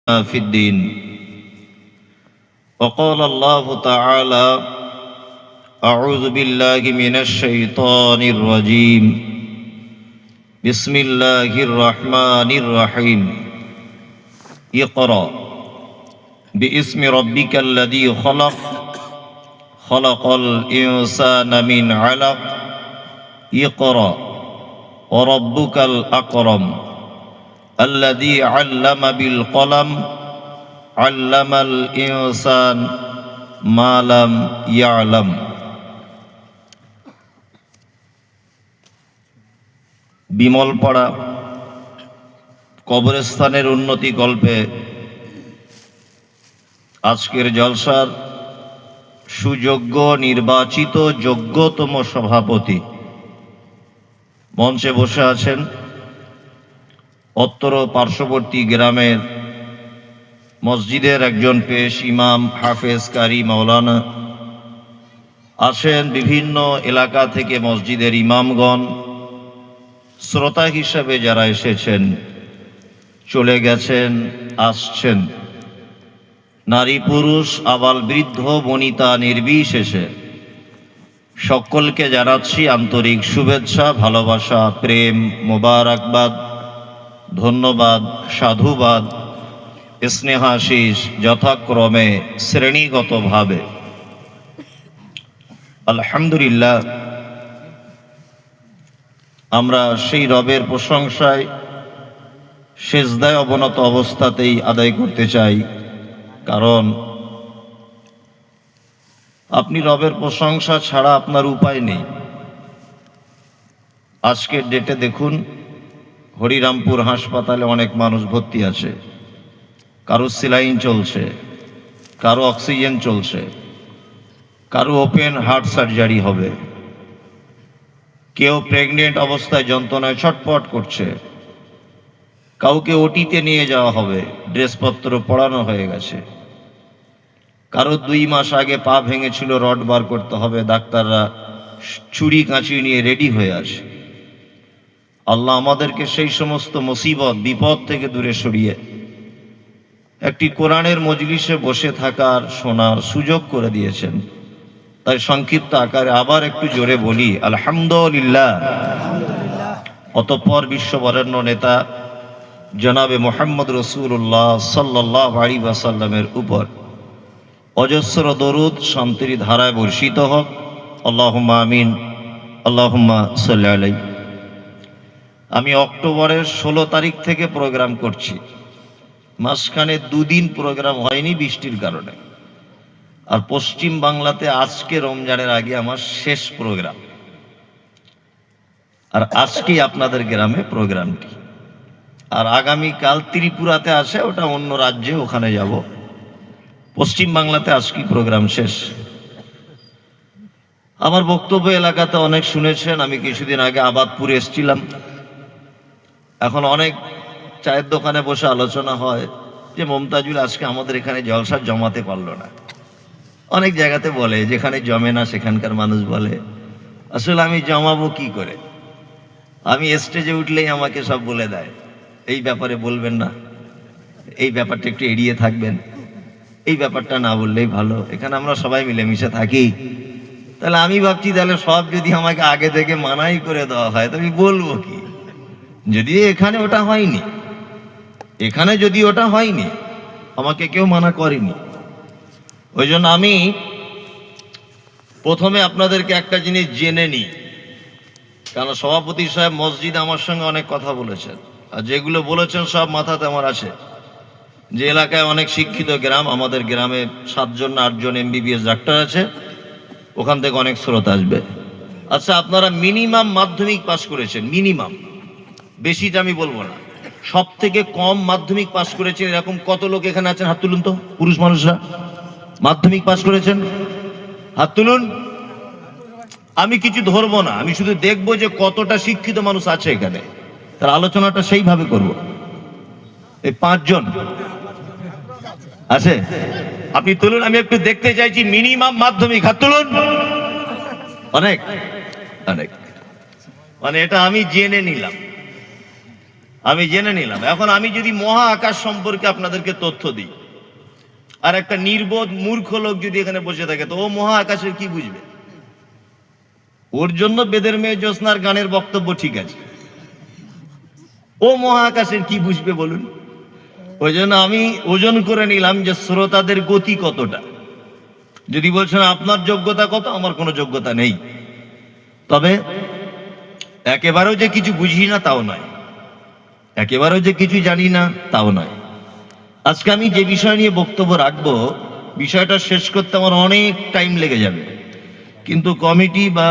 في الدين. وقال الله تعالى: أعوذ بالله من الشيطان الرجيم. بسم الله الرحمن الرحيم. اقرأ باسم ربك الذي خلق خلق الإنسان من علق اقرأ وربك الأكرم الذي علم بالقلم علم الإنسان ما لم يعلم. বিমলপাড়া কবরস্থানের উন্নতি গল্পে আজকের জলসার সুযোগ্য নির্বাচিত যোগ্যতম সভাপতি মঞ্চে বসে আছেন। উত্তর পার্শ্ববর্তী গ্রামের মসজিদের একজন পেশ ইমাম হাফেজ কারি মাওলানা আছেন। বিভিন্ন এলাকা থেকে মসজিদের ইমামগণ, শ্রোতা হিসাবে যারা এসেছেন, চলে গেছেন, আসছেন, নারী পুরুষ আবাল বৃদ্ধ বনিতা নির্বিশেষে সকলকে জানাচ্ছি আন্তরিক শুভেচ্ছা, ভালোবাসা, প্রেম, মোবারকবাদ, ধন্যবাদ, সাধুবাদ, স্নেহাশিস যথাক্রমে শ্রেণীগতভাবে। আলহামদুলিল্লাহ, আমরা সেই রবের প্রশংসায় সেজদায় অবনত অবস্থাতেই আদায় করতে চাই, কারণ আপনি রবের প্রশংসা ছাড়া আপনার উপায় নেই। আজকের ডেটে দেখুন, হরিরামপুর হাসপাতালে অনেক মানুষ ভর্তি আছে, কারো সেলাইন চলছে, কারো অক্সিজেন চলছে, কারো ওপেন হার্ট সার্জারি হবে, কেউ প্রেগনেন্ট অবস্থায় যন্ত্রণায় ছটফট করছে, কাউকে ওটিতে নিয়ে যাওয়া হবে, ড্রেসপত্র পরানো হয়ে গেছে, কারো 2 মাস আগে পা ভেঙেছিল, রড বার করতে হবে, ডাক্তাররা ছুরি কাঁচি নিয়ে রেডি হয়ে আছে। আল্লাহ আমাদেরকে সেই সমস্ত মুসিবত বিপদ থেকে দূরে সরিয়ে একটি কোরআনের মজলিসে বসে থাকার শোনার সুযোগ করে দিয়েছেন। তাই সংক্ষিপ্ত আকারে আবার একটু জোরে বলি আলহামদুলিল্লাহ। অতঃপর বিশ্ববরেণ্য নেতা জনাবে মুহাম্মদ রাসূলুল্লাহ সাল্লাল্লাহু আলাইহি ওয়াসাল্লামের উপর অজস্র দরুদ শান্তির ধারায় বর্ষিত হোক। আল্লাহুম্মা আমিন, আল্লাহুম্মা সাল্লি আলাইহি। আমি অক্টোবরের 16 তারিখ থেকে প্রোগ্রাম করছি, মাঝখানে 2 দিন প্রোগ্রাম হয়নি বৃষ্টির কারণে। আর পশ্চিম বাংলাতে আজকে রমজানের আগে আমার শেষ প্রোগ্রাম, আর আজকেই আপনাদের গ্রামে প্রোগ্রামটি। আর আগামীকাল ত্রিপুরাতে আছে, ওটা অন্য রাজ্যে, ওখানে যাব। পশ্চিম বাংলাতে আজকেই প্রোগ্রাম শেষ। আমার বক্তব্য এলাকাতে অনেক শুনেছেন। আমি কিছুদিন আগে আবাদপুরে এসেছিলাম। এখন অনেক চায়ের দোকানে বসে আলোচনা হয় যে মমতাজুল আজকে আমাদের এখানে জলসা জমাতে পারলো না। অনেক জায়গাতে বলে, যেখানে জমে না সেখানকার মানুষ বলে আসলে আমি জমাবো কি করে। আমি স্টেজে উঠলেই আমাকে সব বলে দেয়, এই ব্যাপারে বলবেন না, এই ব্যাপারটা একটু এড়িয়ে থাকবেন, এই ব্যাপারটা না বললেই ভালো। এখানে আমরা সবাই মিলেমিশে থাকি। তাহলে আমি ভাবছি, তাহলে সব যদি আমাকে আগে থেকে মানাই করে দেওয়া হয়, তো আমি বলবো কি? যদি এখানে ওটা হয়নি, এখানে যদি ওটা হয়নি, আমাকে কেউ মানা করেনি। ওই জন্য আমি প্রথমে আপনাদেরকে একটা জিনিস জেনে নিই, কারণ সভাপতি সাহেব মসজিদে আমার সঙ্গে অনেক কথা বলেছেন, আর যেগুলো বলেছেন সব মাথাতে আমার আছে। যে এলাকায় অনেক শিক্ষিত গ্রাম, আমাদের গ্রামে 7 জন না 8 জন MBBS ডাক্তার আছে, ওখান থেকে অনেক স্রোত আসবে। আচ্ছা, আপনারা মিনিমাম মাধ্যমিক পাস করেছেন, মিনিমাম, বেশিটা আমি বলবো না, সব থেকে কম মাধ্যমিক পাস করেছেন এরকম কত লোক এখানে আছেন? হাত তুলুন তো, পুরুষ মানুষরা মাধ্যমিক পাস করেছেন, হাত তুলুন। আমি কিছু ধরবো না, আমি শুধু দেখবো যে কতটা শিক্ষিত মানুষ আছে এখানে, তার আলোচনাটা সেইভাবে করব। এই 5 জন আছে, আপনি তুলুন, আমি একটু দেখতে চাইছি মিনিমাম মাধ্যমিক, হাত তুলুন। অনেক অনেক, মানে এটা আমি জেনে নিলাম। আমি জেনে নিলাম। এখন আমি যদি মহা আকাশ সম্পর্কে আপনাদেরকে তথ্য দিই, আর একটা নির্বোধ মূর্খ লোক যদি এখানে বসে থাকে, তো ও মহা আকাশের কি বুঝবে? ওর জন্য বেদের মেয়ে জ্যোৎস্নার গানের বক্তব্য ঠিক আছে, ও মহা আকাশের কি বুঝবে বলুন? ওই জন্য আমি ওজন করে নিলাম যে শ্রোতাদের গতি কতটা। যদি বলছেন আপনার যোগ্যতা কত, আমার কোনো যোগ্যতা নেই, তবে একেবারেও যে কিছু বুঝি না তাও নয়, একেবারেও যে কিছু জানি না তাও নয়। আজকে আমি যে বিষয় নিয়ে বক্তব্য রাখবো, বিষয়টা শেষ করতে আমার অনেক টাইম লেগে যাবে, কিন্তু কমিটি বা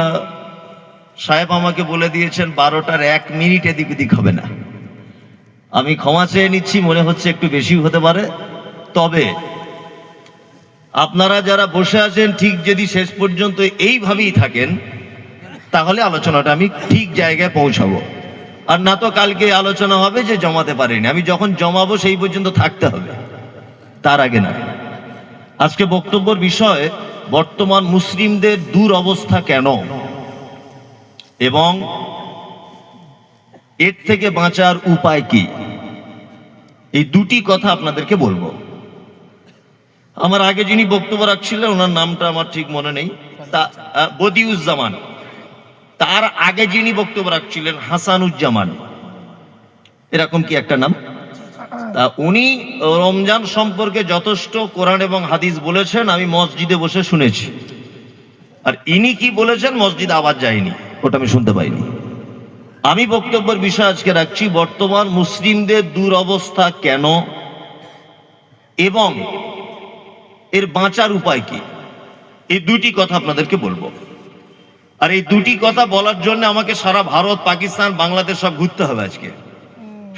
সাহেব আমাকে বলে দিয়েছেন 12টার 1 মিনিট এদিক ওদিক হবে না। আমি ক্ষমা চেয়ে নিচ্ছি, মনে হচ্ছে একটু বেশি হতে পারে, তবে আপনারা যারা বসে আছেন ঠিক যদি শেষ পর্যন্ত এইভাবেই থাকেন, তাহলে আলোচনাটা আমি ঠিক জায়গায় পৌঁছাবো। আর না তো কালকে আলোচনা হবে যে জমাতে পারিনি। আমি যখন জমাবো সেই পর্যন্ত থাকতে হবে, তার আগে না। আজকে বক্তব্যের বিষয় বর্তমান মুসলিমদের দুরবস্থা কেন, এবং এর থেকে বাঁচার উপায় কি, এই দুটি কথা আপনাদেরকে বলবো। আমার আগে যিনি বক্তব্য রাখছিলেন, ওনার নামটা আমার ঠিক মনে নেই, বদিউজ্জামান। তার আগে যিনি বক্তব্য রাখছিলেন হাসানুজ্জামান, এরকম কি একটা নাম। তা উনি রমজান সম্পর্কে যথেষ্ট কোরআন এবং হাদিস বলেছেন, আমি মসজিদে বসে শুনেছি। আর ইনি কি বলেছেন মসজিদে আওয়াজ যায়নি, ওটা আমি শুনতে পাইনি। আমি বক্তব্যের বিষয় আজকে রাখছি বর্তমান মুসলিমদের দুরবস্থা কেন এবং এর বাঁচার উপায় কি, এই দুটি কথা আপনাদেরকে বলবো। আর এই দুটি কথা বলার জন্য আমাকে সারা ভারত, পাকিস্তান, বাংলাদেশ সব ঘুরতে হবে। আজকে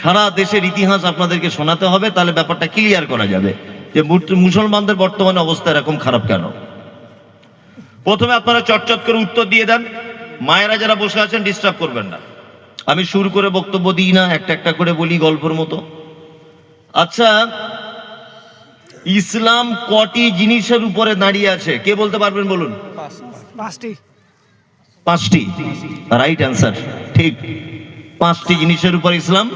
সারা দেশের ইতিহাস আপনাদেরকে শোনাতে হবে, তাহলে ব্যাপারটা ক্লিয়ার করা যাবে যে মুসলমানদের বর্তমানে অবস্থা এরকম খারাপ কেন। প্রথমে আপনারা চটচট করে উত্তর দিয়ে দেন। মায়েরা যারা বসে আছেন ডিস্টার্ব করবেন না, আমি সুর করে বক্তব্য দিই না, একটা একটা করে বলি গল্পের মতো। আচ্ছা, ইসলাম কটি জিনিসের উপরে দাঁড়িয়ে আছে কে বলতে পারবেন বলুন? 5টি। রাইট অ্যান্সার, ঠিক। 5টি জিনিসের উপর ইসলাম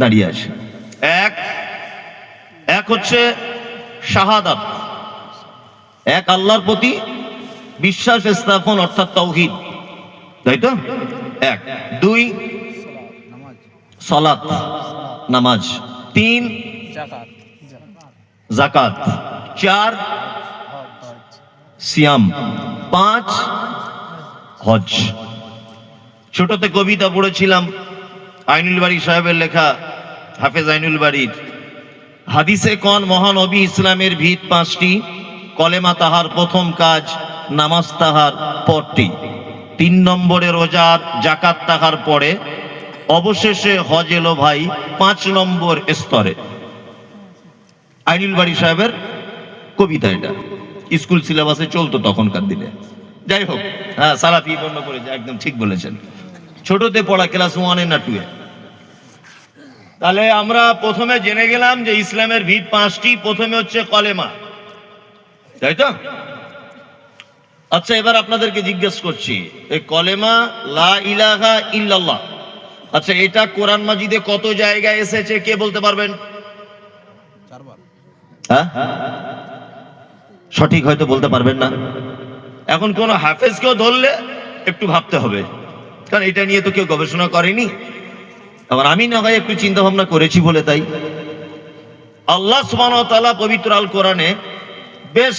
দাঁড়িয়ে আছে। এক হচ্ছে শাহাদাত, এক আল্লাহর প্রতি বিশ্বাস স্থাপন, অর্থাৎ তাওহীদ, তাই তো? 1। 2 সালাত, নামাজ। 3 যাকাত। 4 সিয়াম। 5 হজ। ছোটতে কবিতা পড়েছিলাম আইনুল বাড়ি সাহেবের লেখা, হাফেজ আইনুল বাড়ির। হাদিসে কোন মহানবী ইসলামের ভিত 5টি, কলেমা তাহার প্রথম কাজ, নামাজ তাহার পরটি, 3 নম্বরে রোজার, যাকাত তাহার পরে, অবশেষে হজ এলো ভাই 5 নম্বর স্তরে। আইনুল বাড়ি সাহেবের কবিতা, এটা স্কুল সিলেবাসে চলতো তখনকার দিনে। যাই হোক, হ্যাঁ, সালাফি বর্ণ করেছে, একদম ঠিক বলেছেন। ছোটতে পড়া, ক্লাস 1 না 2 এ। তাহলে আমরা প্রথমে জেনে গেলাম যে ইসলামের ভিত 5টি। প্রথমে হচ্ছে কলেমা, তাই তো? আচ্ছা, এবার আপনাদেরকে জিজ্ঞেস করছি, এই কলেমা লা ইলাহা ইল্লাল্লাহ, আচ্ছা এটা কোরআন মাজিদে কত জায়গায় এসেছে কে বলতে পারবেন? 4 বার। হ্যাঁ, সঠিক হয়তো বলতে পারবেন না। এখন কোন হাফেজকেও ধরলে একটু ভাবতে হবে, কারণ এটা নিয়ে তো কেউ গবেষণা করেনি। আবার আমি না হয় একটু চিন্তা ভাবনা করেছি বলে তাই। আল্লাহ সুবহানাহু ওয়া তাআলা পবিত্র আল কোরআনে বেশ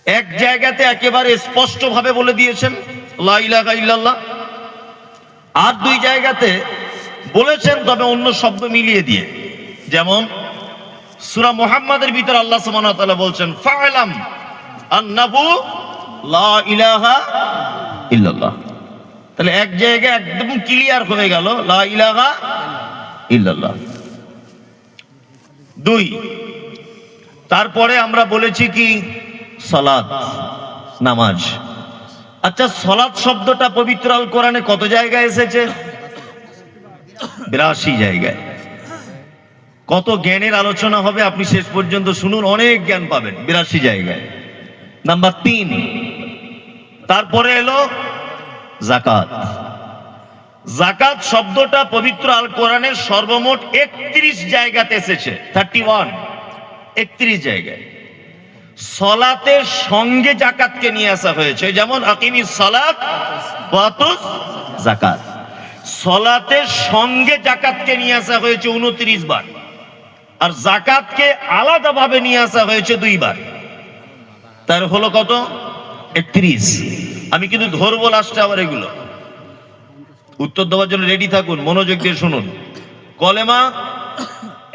এক জায়গাতে একেবারে স্পষ্ট ভাবে বলে দিয়েছেন লা ইলাহা ইল্লাল্লাহ, আর 2 জায়গাতে বলেছেন তবে অন্য শব্দ মিলিয়ে দিয়ে। যেমন সূরা মুহাম্মাদের ভিতর আল্লাহ সুবহানাহু ওয়া তাআলা বলছেন ফা'লাম আন্নাহু লা ইলাহা ইল্লাল্লাহ। তাহলে এক জায়গায় একদম ক্লিয়ার হয়ে গেল লা ইলাহা ইল্লাল্লাহ। 2, তারপরে আমরা বলেছি কি সালাত, নামাজ। আচ্ছা, সালাত শব্দটা পবিত্র আল কোরআনে কত জায়গায় এসেছে? 82 জায়গায়। কত জ্ঞানের আলোচনা হবে, আপনি শেষ পর্যন্ত শুনুন, অনেক জ্ঞান পাবেন। 82 জায়গায়। নাম্বার 3, তারপরে এলো যাকাত। জাকাত শব্দটা পবিত্র আল কোরআনের সর্বমোট 31 জায়গাতে এসেছে, 31, 31 জায়গায়। সলাতের সঙ্গে জাকাতকে নিয়ে আসা হয়েছে, যেমন আকিমিস সালাত ওয়া আতুজ যাকাত। সলাতের সঙ্গে জাকাতকে নিয়ে আসা হয়েছে 29 বার, আর জাকাতকে আলাদাভাবে নিয়ে আসা হয়েছে 2 বার। তার হলো কত? 31। আমি কিন্তু ধরবো লাস্টে আবার এগুলো। উত্তর দেওয়ার জন্য রেডি থাকুন, মনোযোগ দিয়ে শুনুন। কলেমা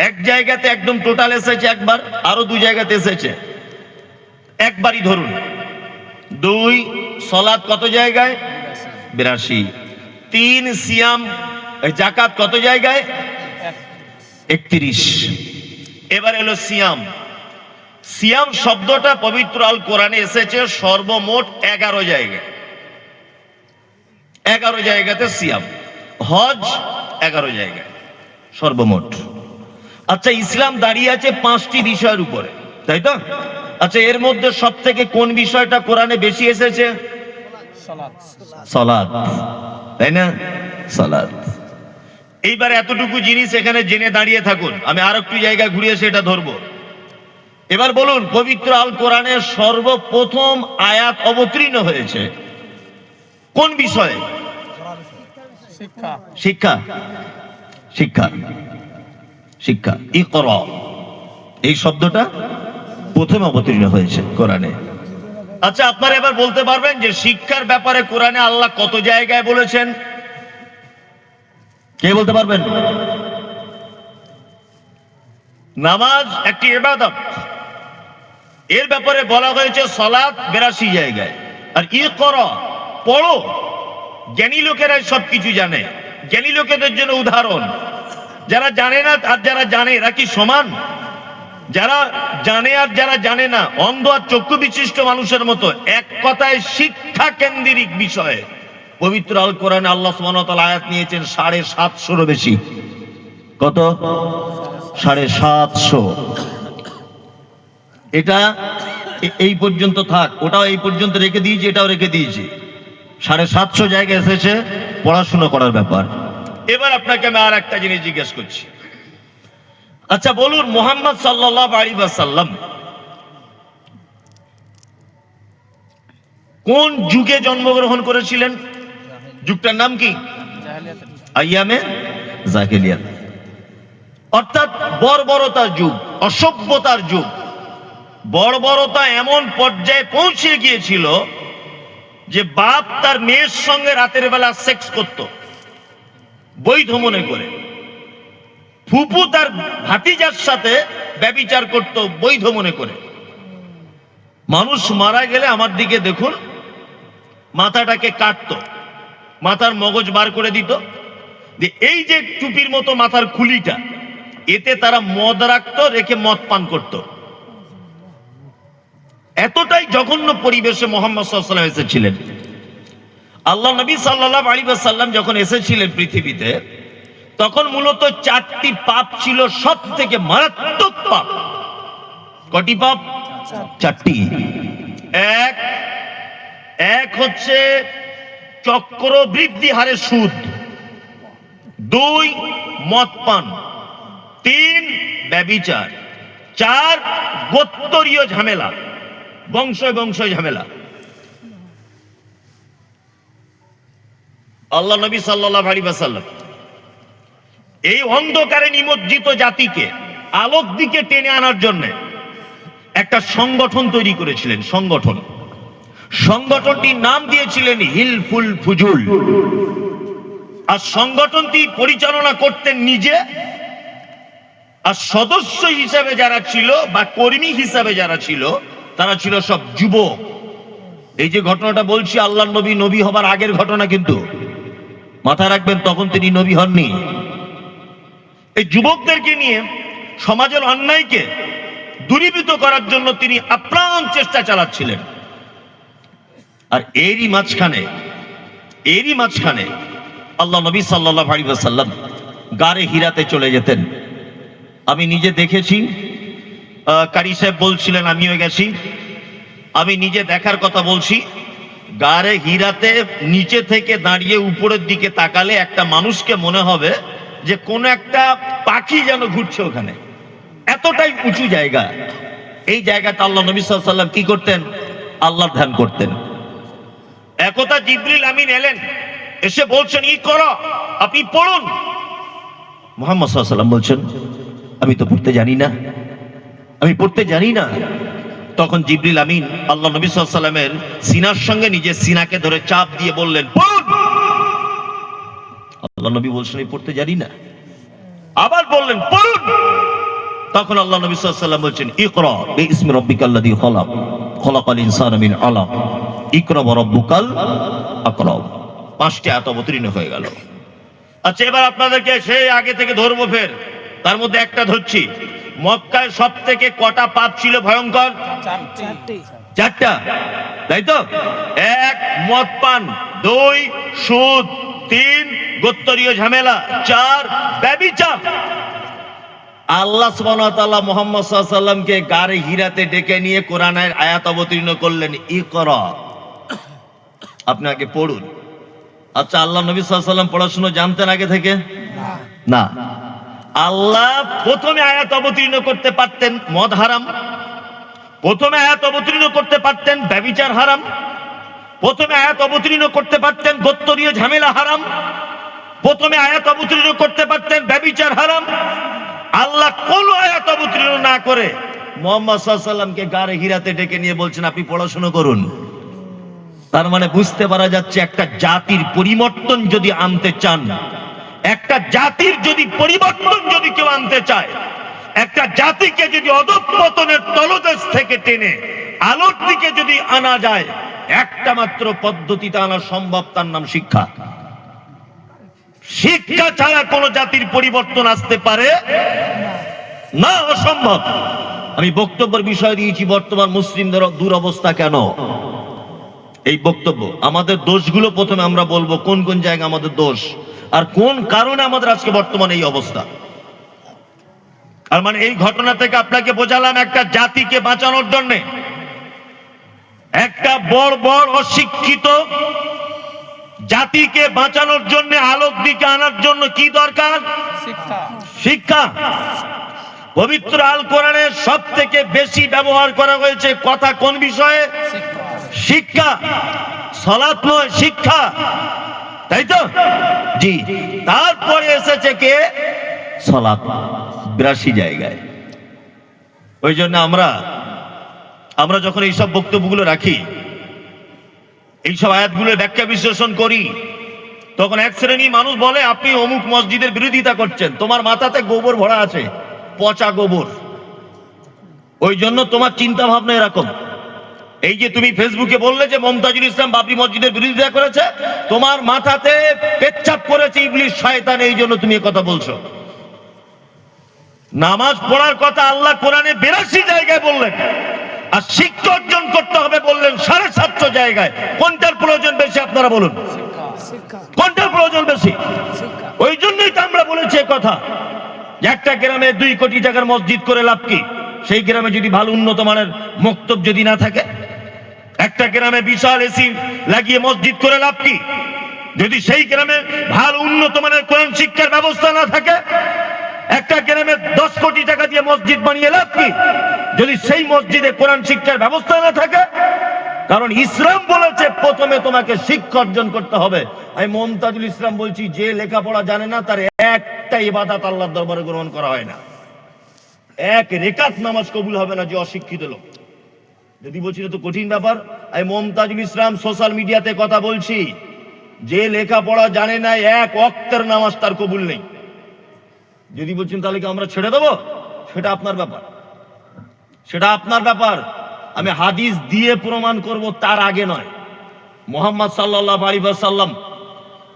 এক জায়গাতে একদম টোটাল এসেছে একবার, আরো 2 জায়গাতে এসেছে একবারই ধরুন। 2 সলাত কত জায়গায়? 82। 3 সিয়াম জাকাত কত জায়গায়? 31। এবার এলো সিয়াম। সিয়াম শব্দটা পবিত্র আল কোরআনে এসেছে সর্বমোট 11 জায়গায়। 11 জায়গাতে সিয়াম। হজ 11 জায়গায় সর্বমোট। আচ্ছা, ইসলাম দাঁড়িয়ে আছে 5টি বিষয়ের উপরে, তাই তো? আচ্ছা, এর মধ্যে সব থেকে কোন বিষয়টা কোরআনে বেশি এসেছে? সালাত, তাই না? সালাত। এইবার এতটুকু জিনিস এখানে জেনে দাঁড়িয়ে থাকুন, আমি আর একটু জায়গা ঘুরিয়ে সেটা ধরবো। এবার বলুন, পবিত্র আল কোরআনের সর্বপ্রথম আয়াত অবতীর্ণ হয়েছে কোন বিষয়ে? শিক্ষা। শিক্ষা, শিক্ষা, শিক্ষা। ইকরা, এই শব্দটা প্রথম অবতীর্ণ হয়েছে কোরআনে। আচ্ছা, আপনারা এবার বলতে পারবেন যে শিক্ষার ব্যাপারে কোরআনে আল্লাহ কত জায়গায় বলেছেন? কে বলতে পারবেন? নামাজ একটি ইবাদত, এর ব্যাপারে বলা হয়েছে সালাত 82 জায়গায়। আর ইকরা, পড়ো। জ্ঞানী লোকেরাই সবকিছু জানে। জ্ঞানী লোকেদের জন্য উদাহরণ, যারা জানে না আর যারা জানে এরা কি সমান? যারা জানে আর যারা জানে না অন্ধ আর চক্ষু বিশিষ্ট মানুষের মতো। এক কথায় শিক্ষা কেন্দ্রিক বিষয়ে পবিত্র আল কোরআনে আল্লাহ সুবহানাহু ওয়া তাআলা আয়াত নিয়েছেন 750-এরও বেশি। কত? 750। এটা এই পর্যন্ত থাক, ওটাও এই পর্যন্ত রেখে দিয়েছি, এটাও রেখে দিয়েছি। 750 জায়গায় এসেছে পড়াশোনা করার ব্যাপার। এবার আপনাকে আমি আর একটা জিনিস জিজ্ঞেস করছি। আচ্ছা বলুন, মুহাম্মদ সাল্লাল্লাহু আলাইহি ওয়াসাল্লাম কোন যুগে জন্মগ্রহণ করেছিলেন? যুগটার নাম কি? আইয়ামে জাহিলিয়াত, অর্থাৎ বর্বরতার যুগ, অসভ্যতার যুগ। বর্বরতা এমন পর্যায়ে পৌঁছে গিয়েছিল যে বাপ তার মেয়ের সঙ্গে রাতের বেলা সেক্স করত বৈধ মনে করে, ফুপু তার ভাতিজার সাথে ব্যভিচার করত বৈধ মনে করে। মানুষ মারা গেলে আমার দিকে দেখুন, মাথাটাকে কাটতো, মাথার মগজ বার করে দিত, যে এই যে টুপির মতো মাথার খুলিটা, এতে তারা মদ রাখতো, রেখে মদ পান করত। এতটাই জঘন্য পরিবেশে মুহাম্মদ সাল্লাল্লাহু আলাইহি ওয়াসাল্লাম এসেছিলেন। আল্লাহ নবী সাল্লাল্লাহু আলাইহি ওয়াসাল্লাম যখন এসেছিলেন পৃথিবীতে, তখন মূলত 4টি পাপ ছিল সব থেকে মারাত্মক পাপ। কটি পাপ? 4টি। এক হচ্ছে চক্রবৃদ্ধি হারে সুদ, 2 মদ পান, 3 ব্যভিচার, 4 গোত্রীয় ঝামেলা, বংশ ঝামেলা। আল্লাহ নবী সাল্লাল্লাহু আলাইহি ওয়াসাল্লাম এই অন্ধকারে নিমজ্জিত জাতিকে আলোক দিকে টেনে আনার জন্য একটা সংগঠন তৈরি করেছিলেন। সংগঠনটির নাম দিয়েছিলেন হিলফুল ফুজুল। আর সংগঠনটি পরিচালনা করতেন নিজে, আর সদস্য হিসাবে যারা ছিল বা কর্মী হিসাবে যারা ছিল তারা ছিল সব যুবক। এই যে ঘটনাটা বলছি, আল্লাহর নবী হবার আগের ঘটনা, কিন্তু মাথায় রাখবেন তখন তিনি নবী হননি। এই যুবকদেরকে নিয়ে সমাজের অন্যায়কে দূরীভূত করার জন্য তিনি আপ্রাণ চেষ্টা চালাচ্ছিলেন। আর এরই মাঝখানে আল্লাহ নবী সাল্লাল্লাহু আলাইহি ওয়াসাল্লাম গারে হিরাতে চলে যেতেন। আমি নিজে দেখেছি, কারি সাহেব বলছিলেন, আমিও গেছি, আমি নিজে দেখার কথা বলছি গারে হীরাতে নিচে থেকে দাঁড়িয়ে উপরের দিকে তাকালে একটা মানুষকে মনে হবে যে কোন একটা পাখি যেন ঘুরছে ওখানে, এতটাই উঁচু জায়গা। এই জায়গাটা আল্লাহ নবী সাল্লাল্লাহু আলাইহি ওয়াসাল্লাম কি করতেন? আল্লাহর ধ্যান করতেন। একদা জিবরিল আমিন এলেন, এসে বলছেন ইকরা, আপনি পড়ুন। মুহাম্মদ সাল্লাল্লাহু আলাইহি ওয়াসাল্লাম বলছেন আমি তো পড়তে জানি না, আমি পড়তে জানি না। তখন জিবরিল আমিন আল্লাহ নবী সাল্লাল্লাহু আলাইহি ওয়াসাল্লামের সিনার সঙ্গে নিজের সিনাকে ধরে চাপ দিয়ে বললেন পড়ুন। আল্লাহ নবী বলছেন আমি পড়তে জানি না, আবার বললেন পড়ুন। তখন আল্লাহ নবী সাল্লাল্লাহু আলাইহি ওয়াসাল্লাম বলছেন ইকরা বিইসমি রাব্বিকাল্লাযী খালাক খালাকাল ইনসানা মিন আলাক ইকরা ওয়া রাব্বুকাল আকরাম। 5টি আয়াত অবতীর্ণ হয়ে গেল। আচ্ছা, এবার আপনাদেরকে সেই আগে থেকে ধরবো, ফের তার মধ্যে একটা ধরছি। মক্কায় সব থেকে কটা পাপ ছিল ভয়ঙ্কর? 4টা, তাই তো? 1 মদ পান, 2 সুদ, 3 গোত্রীয় ঝামেলা, 4 ব্যভিচার। আল্লাহ সুবহানাহু ওয়া তাআলা মুহাম্মদ সাল্লাল্লাহু আলাইহি ওয়াসাল্লামকে গারে হীরাতে ডেকে নিয়ে কোরআনের আয়াত অবতীর্ণ করলেন ইকরা, আপনি আগে পড়ুন। আচ্ছা, আল্লাহ নবী সাল্লাল্লাহু আলাইহি ওয়াসাল্লাম পড়াশোনা জানতেন আগে থেকে? না। আল্লাহ প্রথমে আয়াত অবতীর্ণ করতে পারতেন মদ হারাম, প্রথমে আয়াত অবতীর্ণ করতে পারতেন ব্যভিচার হারাম, প্রথমে আয়াত অবতীর্ণ করতে পারতেন গোত্রীয় ঝামেলা হারাম, প্রথমে আয়াত অবতীর্ণ করতে পারতেন ব্যভিচার হারাম। আল্লাহ কোন আয়াত অবতীর্ণ না করে মুহাম্মদ সাল্লাল্লাহু আলাইহি ওয়াসাল্লামকে গারে হীরাতে ডেকে নিয়ে বলছেন আপনি পড়াশোনা করুন। তার মানে বুঝতে পারা যাচ্ছে একটা জাতির পরিবর্তন যদি আনতে চান, একটা জাতির যদি পরিবর্তন যদি কেউ আনতে চায়, একটা জাতিকে যদি অধঃপতনের তলদেশ থেকে টেনে আলোর দিকে যদি আনা যায়, একটা মাত্র পদ্ধতিতে আনা সম্ভব, তার নাম শিক্ষা। শিক্ষা ছাড়া কোন জাতির পরিবর্তন আসতে পারে না, অসম্ভব। আমি বক্তব্যের বিষয় দিয়েছি বর্তমান মুসলিমদের দুরবস্থা কেন। এই বক্তব্য আমাদের দোষগুলো প্রথমে আমরা বলবো, কোন কোন জায়গা আমাদের দোষ আর কোন কারণে আমাদের আজকে বর্তমানে এই অবস্থা। আর মানে এই ঘটনা থেকে আপনাকে বোঝালাম একটা জাতিকে বাঁচানোর জন্য, একটা বড় বড় অশিক্ষিত জাতিকে বাঁচানোর জন্য, আলোক দিকে আনার জন্য কি দরকার? শিক্ষা। শিক্ষা। পবিত্র আল কোরআনে সব থেকে বেশি ব্যবহার করা হয়েছে কথা কোন বিষয়ে? শিক্ষা। সালাত নয়, শিক্ষা, তাই তো? জি। তারপরে এসেছে কে? সালাত, 82 জায়গায়। ওই জন্য আমরা যখন এইসব বক্তব্যগুলো রাখি, এইসব আয়াতগুলোর ব্যাখ্যা বিশ্লেষণ করি, তখন এক শ্রেণী মানুষ বলে আপনি অমুক মসজিদের বিরোধিতা করছেন, তোমার মাথাতে গোবর ভরা আছে, পচা গোবর, ওই জন্য তোমার চিন্তা ভাবনা এরকম। এই যে তুমি ফেসবুকে বললে যে মমতাজুল ইসলাম বাবরি মসজিদের বিরোধিতা করেছে, তোমার মাথাতে পেচ্ছাপ করেছে ইবলিস শয়তান, এই জন্য তুমি কথা বলছো। নামাজ পড়ার কথা আল্লাহ কোরআনে 82 জায়গায় বললেন, আর শিক্ষা অর্জন করতে হবে বললেন 750 জায়গায়। কোনটার প্রয়োজন বেশি আপনারা বলুন? কোনটার প্রয়োজন বেশি? ওই জন্যই তো আমরা বলেছি কথা যে একটা গ্রামে 2 কোটি টাকার মসজিদ করে লাভ কি? সেই গ্রামে যদি ভালো উন্নত মানের মক্তব যদি না থাকে, একটা গ্রামে বিশাল এসি লাগিয়ে মসজিদ করে লাভ কি? যদি সেই গ্রামে ভালো উন্নত মানের কোরআন শিক্ষার ব্যবস্থা না থাকে, একটা গ্রামে 10 কোটি টাকা দিয়ে মসজিদ বানিয়ে লাভ কি? যদি সেই মসজিদে কোরআন শিক্ষার ব্যবস্থা না থাকে। কারণ ইসলাম বলেছে প্রথমে তোমাকে শিক্ষা অর্জন করতে হবে। আমি মমতাজুল ইসলাম বলছি, যে লেখাপড়া জানে না তার একটা ইবাদত আল্লাহর দরবারে গ্রহণ করা হয় না, 1 রেকাত নামাজ কবুল হবে না যে অশিক্ষিত লোক। যদি বলছি তো কঠিন ব্যাপার। আমি মমতাজুল ইসলাম সোশ্যাল মিডিয়াতে কথা বলছি, যে লেখাপড়া জানে না 1 ওয়াক্তের নামাজ তার কবুল নেই। যদি বলছেন তাহলে কি আমরা ছেড়ে দেবো? সেটা আপনার ব্যাপার, সেটা আপনার ব্যাপার। আমি হাদিস দিয়ে প্রমাণ করব, তার আগে নয়। মুহাম্মদ সাল্লাল্লাহু আলাইহি ওয়াসাল্লাম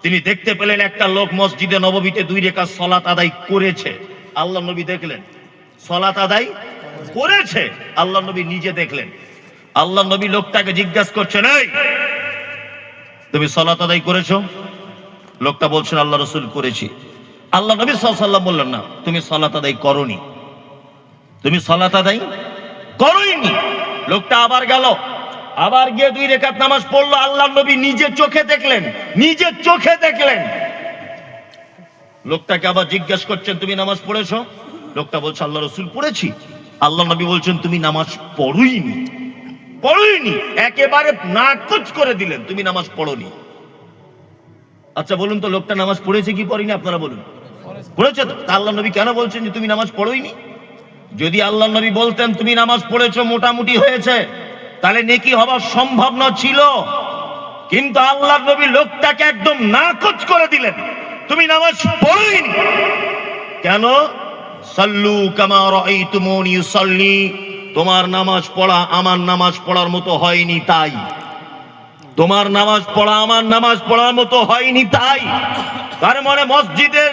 তিনি দেখতে পেলেন একটা লোক মসজিদে নববীতে 2 রাকাত সালাত আদায় করেছে। আল্লাহ নবী দেখলেন সালাত আদায় করেছে, আল্লাহ নবী নিজে দেখলেন। আল্লাহ নবী লোকটাকে জিজ্ঞাসা করছেন, এই তুমি সালাত আদায় করেছো? লোকটা বলছেন আল্লাহ রাসূল করেছি। আল্লাহ নবী সাল্লাল্লাহু আলাইহি ওয়াসাল্লাম বললেন, না, তুমি সালাত আদায় করোনি, তুমি সালাত আদায় করোইনি। লোকটা আবার গেল, আবার গিয়ে 2 রাকাত নামাজ পড়লো, আল্লাহর নবী নিজে চোখে দেখলেন, নিজে চোখে দেখলেন। লোকটাকে আবার জিজ্ঞেস করছেন, তুমি নামাজ পড়েছো? লোকটা বলছে, আল্লাহ রাসূল পড়েছি। আল্লাহ নবী বলছেন, তুমি নামাজ পড়োইনি, পড়োইনি, একেবারে নাকচ করে দিলেন, তুমি নামাজ পড়োনি। আচ্ছা বলুন তো, লোকটা নামাজ পড়েছে কি পড়েনি? আপনারা বলুন। পড়েছে তো। আল্লাহ নবী কেন বলছেন যে তুমি নামাজ পড়োইনি? যদি আল্লাহ নবী বলতেন তুমি নামাজ পড়েছো, মোটামুটি হয়েছে, তাহলে নেকি হওয়ার সম্ভাবনা ছিল। কিন্তু আল্লাহ নবী লোকটাকে একদম নাকচ করে দিলেন, তুমি নামাজ পড়োইনি। কেন? সাল্লু কামা রাআইতুমুনি ইউসাল্লি, তোমার নামাজ পড়া আমার নামাজ পড়ার মতো হয়নি তাই। তোমার নামাজ পড়া আমার নামাজ পড়ার মতো হয়নি তাই। তার মানে মসজিদে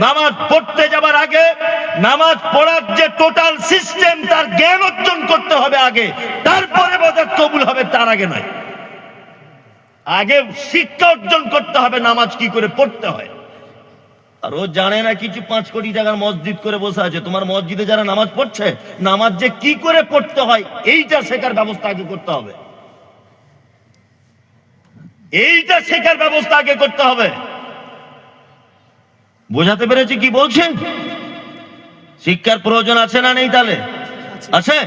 নামাজ পড়তে যাবার আগে নামাজ পড়ার যে টোটাল সিস্টেম, তার জ্ঞান অর্জন করতে হবে আগে, তারপরে বোধহয় কবুল হবে, তার আগে নয়। আগে শিক্ষা অর্জন করতে হবে নামাজ কি করে পড়তে হয়। আর ও জানে না কিছু 5 কোটি টাকার মসজিদ করে বসে আছে। তোমার মসজিদে যারা নামাজ পড়ছে, নামাজ যে কি করে পড়তে হয় এইটা শেখার ব্যবস্থা আগে করতে হবে, এইটা শেখার ব্যবস্থা আগে করতে হবে। বোঝাতে পেরেছি কি বলছেন? শিক্ষার প্রয়োজন আছে না নেই? তাহলে আছে।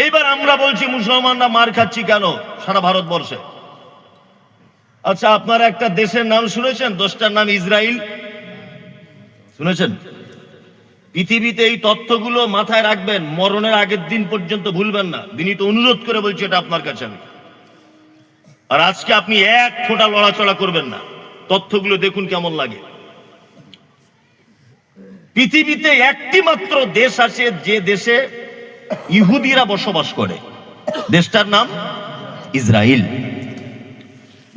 এইবার আমরা বলছি মুসলমানরা মার খাচ্ছি কেন সারা ভারতবর্ষে? আচ্ছা, আপনারা একটা দেশের নাম শুনেছেন? দেশটার নাম ইসরায়েল। শুনেছেন? পৃথিবীতে এই তথ্যগুলো মাথায় রাখবেন, মরণের আগের দিন পর্যন্ত ভুলবেন না। বিনীত অনুরোধ করে বলছি এটা আপনার কাছে আমি। আর আজকে আপনি এক ফোঁটা লড়াচড়া করবেন না, তথ্যগুলো দেখুন কেমন লাগে। পৃথিবীতে একটি মাত্র দেশ আছে যে দেশে ইহুদিরা বসবাস করে, দেশটার নাম ইসরায়েল।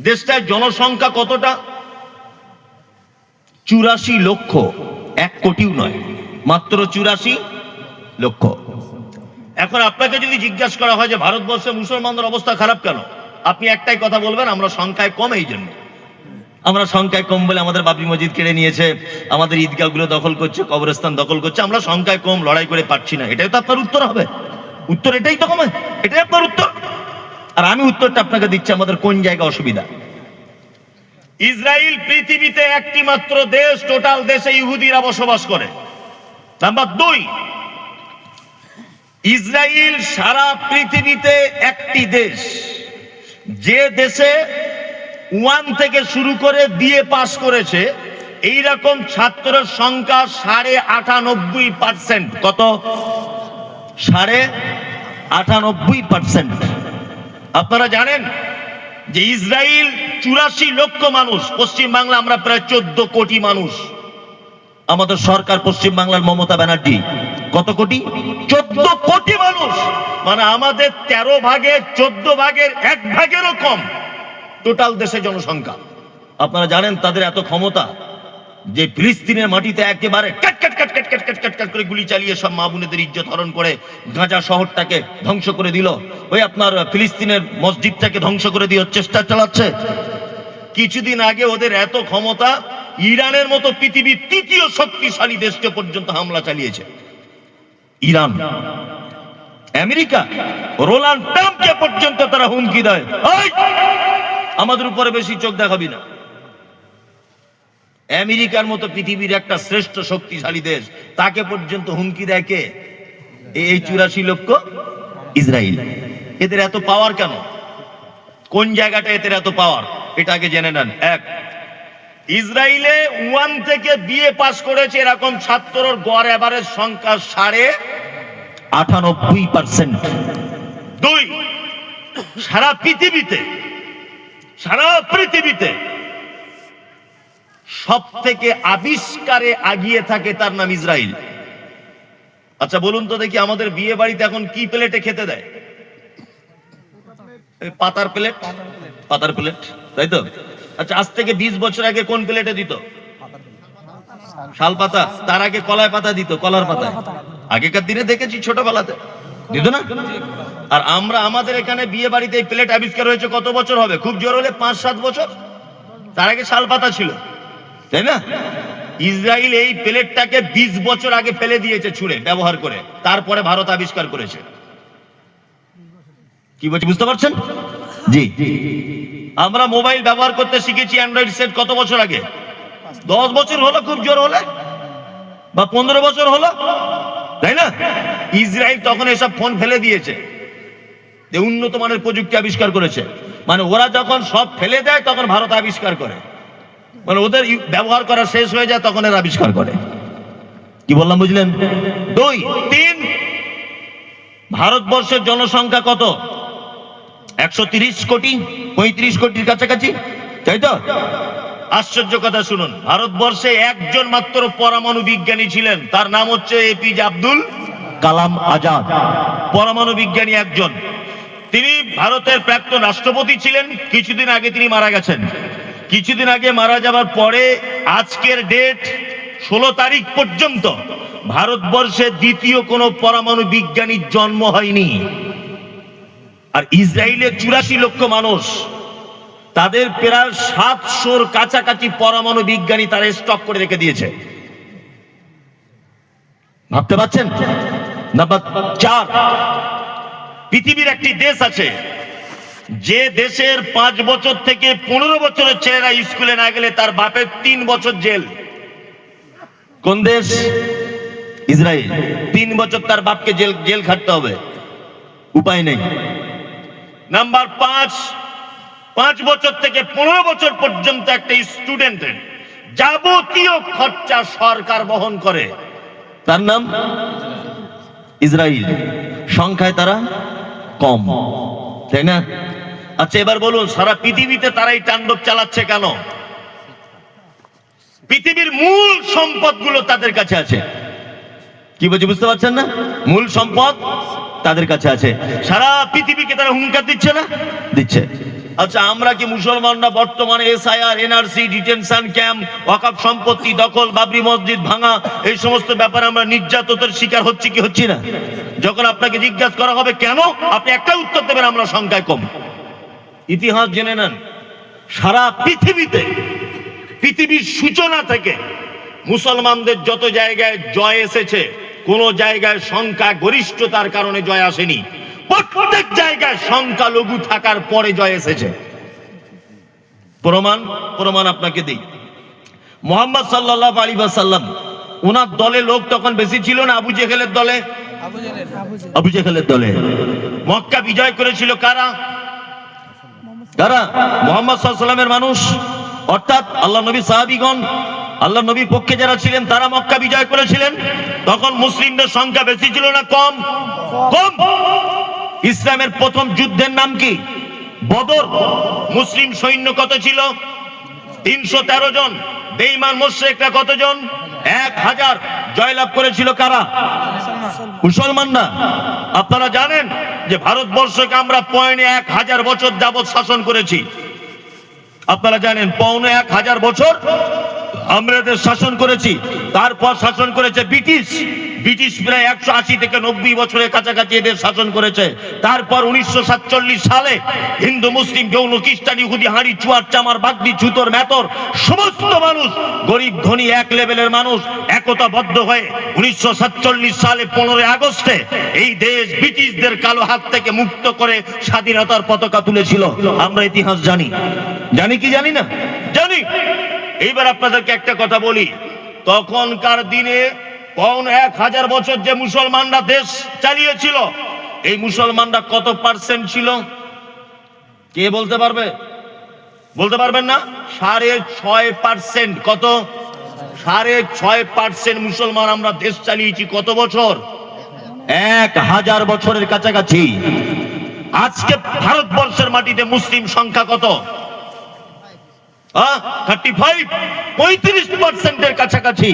দেশটার জনসংখ্যা কতটা? 84 লক্ষ, 1 কোটিও নয়, মাত্র 84 লক্ষ। এখন আপনাকে যদি জিজ্ঞাসা করা হয় যে ভারতবর্ষে মুসলমানদের অবস্থা খারাপ কেন, আপনি একটাই কথা বলবেন, আমরা সংখ্যায় কম, এই জন্য। আমরা সংখ্যায় কম বলে আমাদের বাবরি মসজিদ কেড়ে নিয়েছে, আমাদের ঈদগাহগুলো দখল করছে, কবরস্থান দখল করছে, আমরা সংখ্যায় কম, লড়াই করে পারছি না। এটাই তো আপনার উত্তর হবে। উত্তর এটাই তো হবে, এটাই আপনার উত্তর। আর আমি উত্তরটা আপনাকে দিচ্ছি, আমাদের কোন জায়গায় অসুবিধা। ইসরায়েল পৃথিবীতে একটি মাত্র দেশ, টোটাল দেশে ইহুদিরা বসবাস করে। নাম্বার 2, ইসরায়েল সারা পৃথিবীতে একটি দেশ যে দেশে 1 থেকে শুরু করে বিএ পাস করেছে এইরকম ছাত্রের সংখ্যা 98.5%। কত? 98.5%। আপনারা জানেন যে ইসরায়েল 84 লক্ষ মানুষ, পশ্চিম বাংলা আমরা প্রায় 14 কোটি মানুষ। আমাদের সরকার পশ্চিম বাংলার মমতা ব্যানার্জি কত কোটি? 14 কোটি মানুষ। মানে আমাদের 13 ভাগের 14 ভাগের 1 ভাগেরও কম টোটাল দেশের জনসংখ্যা। আপনারা জানেন তাদের এত ক্ষমতা যে ফিলিস্তিনের মাটিতে একেবারে কাট কাট কাট কাট কাট কাট কাট কাট করে গুলি চালিয়ে সব মা বোনেদের ইজ্জত হরণ করে গাজা শহরটাকে ধ্বংস করে দিল। ওই আপনার ফিলিস্তিনের মসজিদটাকে ধ্বংস করে দেওয়ার চেষ্টা চালাচ্ছে। কিছুদিন আগে ওদের এত ক্ষমতা, ইরানের মতো পৃথিবীর 3য় শক্তিশালী দেশকে পর্যন্ত হামলা চালিয়েছে। ইরান, আমেরিকা, ডোনাল্ড ট্রাম্পকে পর্যন্ত তারা হুমকি দেয়, আমাদের উপরে বেশি চোখ দেখাবি না। আমেরিকার মতো পৃথিবীর একটা শ্রেষ্ঠ শক্তিশালী দেশ, তাকে পর্যন্ত হুমকি দেয় কে? এই 84 লক্ষ ইসরায়েল। এদের এত পাওয়ার কেন? কোন জায়গাটা এদের এত পাওয়ার? এটা আগে জেনে নেন। 1, ইসরায়েলে 1 থেকে বিএ পাস করেছে এরকম ছাত্রর গড় এভারেজ সংখ্যা 98.5%। 2, সারা পৃথিবীতে সব থেকে আবিষ্কারে আগিয়ে থাকে, তার নাম ইসরায়েল। আচ্ছা বলুন তো দেখি, আমাদের বিয়ে বাড়িতে এখন কি প্লেটে খেতে দেয়? পাতার প্লেট, পাতার প্লেট, তাই তো? আচ্ছা, আজ থেকে 20 বছর আগে কোন প্লেটে দিত? শাল পাতা। তার আগে কলাই পাতা দিত, কলার পাতা। আগেকার দিনে দেখেছি ছোটবেলাতে দিত না? আর আমরা আমাদের এখানে বিয়ে বাড়িতে এই প্লেট আবিষ্কার হয়েছে কত বছর হবে? খুব জোর হলে 5-7 বছর। তার আগে শাল পাতা ছিল, তাই না? ইসরায়েল এই প্লেটটাকে 20 বছর আগে ফেলে দিয়েছে ছুঁড়ে, ব্যবহার করে। তারপরে ভারত আবিষ্কার করেছে। কি বলছি বুঝতে পারছেন? জি, আমরা মোবাইল ব্যবহার করতে শিখেছি অ্যান্ড্রয়েড সেট কত বছর আগে? 10 বছর হলো খুব জোর হলে, বা 15 বছর হলো, তাই না? ইসরায়েল তখন এসব ফোন ফেলে দিয়েছে, যে উন্নত মানের প্রযুক্তি আবিষ্কার করেছে। মানে ওরা যখন সব ফেলে দেয় তখন ভারত আবিষ্কার করে, মানে ওদের ব্যবহার করা শেষ হয়ে যায় তখন এরা আবিষ্কার করে। কি বললাম বুঝলেন? 2, 3, ভারতবর্ষের জনসংখ্যা কত? 130 কোটি, 35 কোটির কাছাকাছি, তাই তো? আশ্চর্য কথা শুনুন, ভারতবর্ষে একজন মাত্র পরমাণু বিজ্ঞানী ছিলেন, তার নাম হচ্ছে এপিজে আব্দুল কালাম আজাদ। পরমাণু বিজ্ঞানী একজন, তিনি ভারতের প্রাক্তন রাষ্ট্রপতি ছিলেন। কিছুদিন আগে তিনি মারা গেছেন। কিছুদিন আগে মারা যাওয়ার পরে আজকের ডেট 16 তারিখ পর্যন্ত ভারতবর্ষে দ্বিতীয় কোনো পরমাণু বিজ্ঞানীর জন্ম হয়নি। আর ইসরায়েলের 84 লক্ষ মানুষ, তাদের প্রায় 700-র কাছাকাছি পরমাণু বিজ্ঞানী তারা স্টক করে রেখে দিয়েছে। ভাবতে পারছেন? নাম্বার 4, পৃথিবীর একটি দেশ আছে যে দেশের 5 বছর থেকে 15 বছরের ছেলেরা স্কুলে না গেলে তার বাপের 3 বছর জেল। কোন দেশ? ইসরায়েল। 3 বছর তার বাপকে জেল খাটতে হবে, উপায় নেই। নাম্বার 5 বছর থেকে 15 বছর পর্যন্ত একটা স্টুডেন্টের যাবতীয় খরচা সরকার বহন করে, তার নাম ইসরায়েল। সংখ্যায় তারা কম, তাই না? আচ্ছা এবার বলুন, সারা পৃথিবীতে তারাই তাণ্ডব চালাচ্ছে কেন? পৃথিবীর মূল সম্পদগুলো তাদের কাছে আছে। কি বলছি বুঝতে পারছেন না? মূল সম্পদ তাদের কাছে আছে। সারা পৃথিবীকে তারা হুঙ্কার দিচ্ছে না? দিচ্ছে। আচ্ছা আমরা কি মুসলমানরা বর্তমানে এসআইআর, এনআরসি, ডিটেনশন ক্যাম্প, ওয়াকফ সম্পত্তি দখল, বাবরি মসজিদ ভাঙা, এই সমস্ত ব্যাপারে আমরা নির্যাতনের শিকার হচ্ছি কি হচ্ছি না? যখন আপনাকে জিজ্ঞাসা করা হবে কেন, আপনি একটা উত্তর দেবেন, আমরা সংখ্যায় কম। ইতিহাস জেনে নেন, সারা পৃথিবীতে পৃথিবীর সূচনা থেকে মুসলমানদের যত জায়গায় জয় এসেছে, কোন জায়গায় সংখ্যা গরিষ্ঠতার কারণে জয় আসেনি। প্রত্যেক জায়গায় সংখ্যালঘু থাকার পরে জয় এসেছে। প্রমাণ আপনাকে দিই। মুহাম্মদ সাল্লাল্লাহু আলাইহি ওয়াসাল্লাম, ওনার দলে লোক তখন বেশি ছিল না আবু জেহেলের দলে? আবু জেহেলের দলে। মক্কা বিজয় করেছিল কারা? মুহাম্মদ সাল্লাল্লাহু আলাইহি ওয়াসাল্লামের মানুষ, অর্থাৎ আল্লাহ নবী সাহাবীগণ, আল্লাহ নবীর পক্ষে যারা ছিলেন তারা মক্কা বিজয় করেছিলেন। তখন মুসলিমদের সংখ্যা বেশি ছিল না কম? কম। ইসলামের প্রথম যুদ্ধের নাম কি? বদর। মুসলিম সৈন্য কত ছিল? 313 জন। বেঈমান মুশরিকরা কতজন? 1000। জয়লাভ করেছিল কারা? মুসলমানরা। আপনারা জানেন যে ভারতবর্ষকে আমরা 1000 বছর যাবৎ শাসন করেছি। আপনারা জানেন 1000 বছর আমরা এদের শাসন করেছি। তারপর শাসন করেছে ব্রিটিশ প্রায় 180 থেকে 90 বছরের কাছাকাছি এদের শাসন করেছে। তারপর 1947 সালে হিন্দু মুসলিম যৌন খ্রিস্টান ইহুদি হাঁড়ি চুয়ার চামার বাগদি ছুতোর মেতর সমস্ত মানুষ, গরিব ধনী এক লেভেলের মানুষ একতাবদ্ধ হয়ে 1947 সালে 15 আগস্টে এই দেশ ব্রিটিশদের কালো হাত থেকে মুক্ত করে স্বাধীনতার পতাকা তুলেছিল। আমরা ইতিহাস জানি কি জানি না? জানি। এইবার আপনাদেরকে একটা কথা বলি, তখনকার দিনে 1000 বছর যে মুসলমানরা দেশ চালিয়েছিল, এই মুসলমানরা কত পার্সেন্ট ছিল? কে বলতে পারবে? বলতে পারবেন না? 6.5%। কত? 6.5% মুসলমান আমরা দেশ চালিয়েছি। কত বছর? 1000 বছরের কাছাকাছি। আজকে ভারতবর্ষের মাটিতে মুসলিম সংখ্যা কত? 35% কাছাকাছি।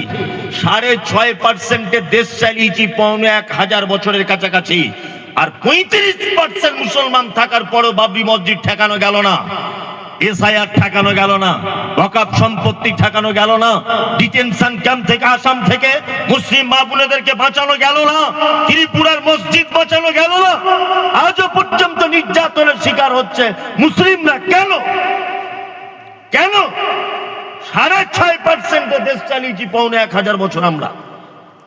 6.5% দেশ চালিয়েছি 1000 বছরের কাছাকাছি। আর 35% মুসলমান থাকার পরও বাবরি মসজিদ ঠেকানো গেল না, এসআইআর ঠেকানো গেল না, ওয়াকফ সম্পত্তি ঠেকানো গেল না, ডিটেনশন ক্যাম্প থেকে আসাম থেকে মুসলিম মা বোনেদেরকে বাঁচানো গেল না, ত্রিপুরার মসজিদ বাঁচানো গেল না। আজও পর্যন্ত নির্যাতনের শিকার হচ্ছে মুসলিমরা। কেন? 6.5% দেশ চালিয়েছি 1000 বছর আমরা,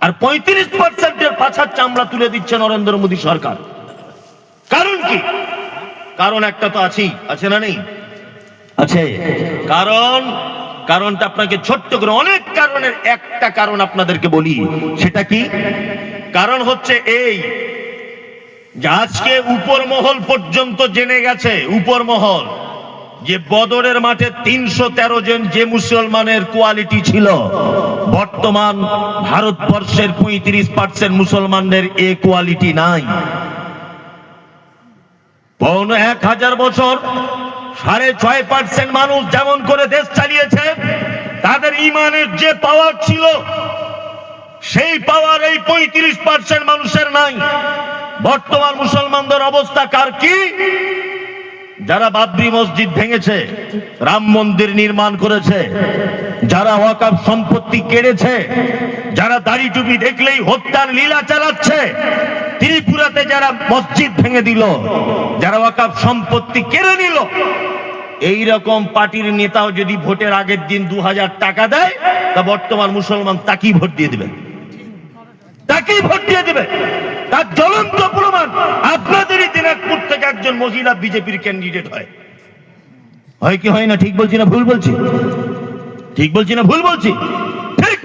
আর 35% পাছার চামড়া তুলে দিচ্ছে নরেন্দ্র মোদী সরকার। কারণ কি? কারণ একটা তো আছেই, আছে না নেই? আছে কারণটা আপনাকে ছোট্ট করে, অনেক কারণের একটা কারণ আপনাদেরকে বলি। সেটা কি? কারণ হচ্ছে এই যে আজকে উপর মহল পর্যন্ত জেনে গেছে, উপর মহল, যে বদরের মাঠে 313 জন যে মুসলমানের কোয়ালিটি ছিল, বর্তমান ভারতবর্ষের 35% মুসলমানদের এ কোয়ালিটি নাই। 1000 বছর 6.5% মানুষ যেমন করে দেশ চালিয়েছে, তাদের ইমানের যে পাওয়ার ছিল সেই পাওয়ার এই 35% মানুষের নাই। বর্তমান মুসলমানদের অবস্থা কার কি? যারা বাবরি মসজিদ ভেঙেছে, রাম মন্দির নির্মাণ করেছে, যারা ওয়াকফ সম্পত্তি কেড়েছে, যারা দাড়ি টুপি দেখলেই হত্যার লীলা চালাচ্ছে, ত্রিপুরাতে যারা মসজিদ ভেঙে দিল, যারা ওয়াকফ সম্পত্তি কেড়ে নিল, এই রকম পার্টির নেতাও যদি ভোটের আগের দিন 2000 টাকা দেয়, তা বর্তমান মুসলমান তাকেই ভোট দিয়ে দেবে, তাকেই ভোট দিয়ে দেবে। তার জ্বলন্ত প্রমাণ আপনাদেরই দিনাজপুর থেকে একজন মহিলা বিজেপির ক্যান্ডিডেট হয় কি হয় না? ঠিক বলছি না ভুল বলছি? ঠিক বলছি না ভুল বলছি? ঠিক।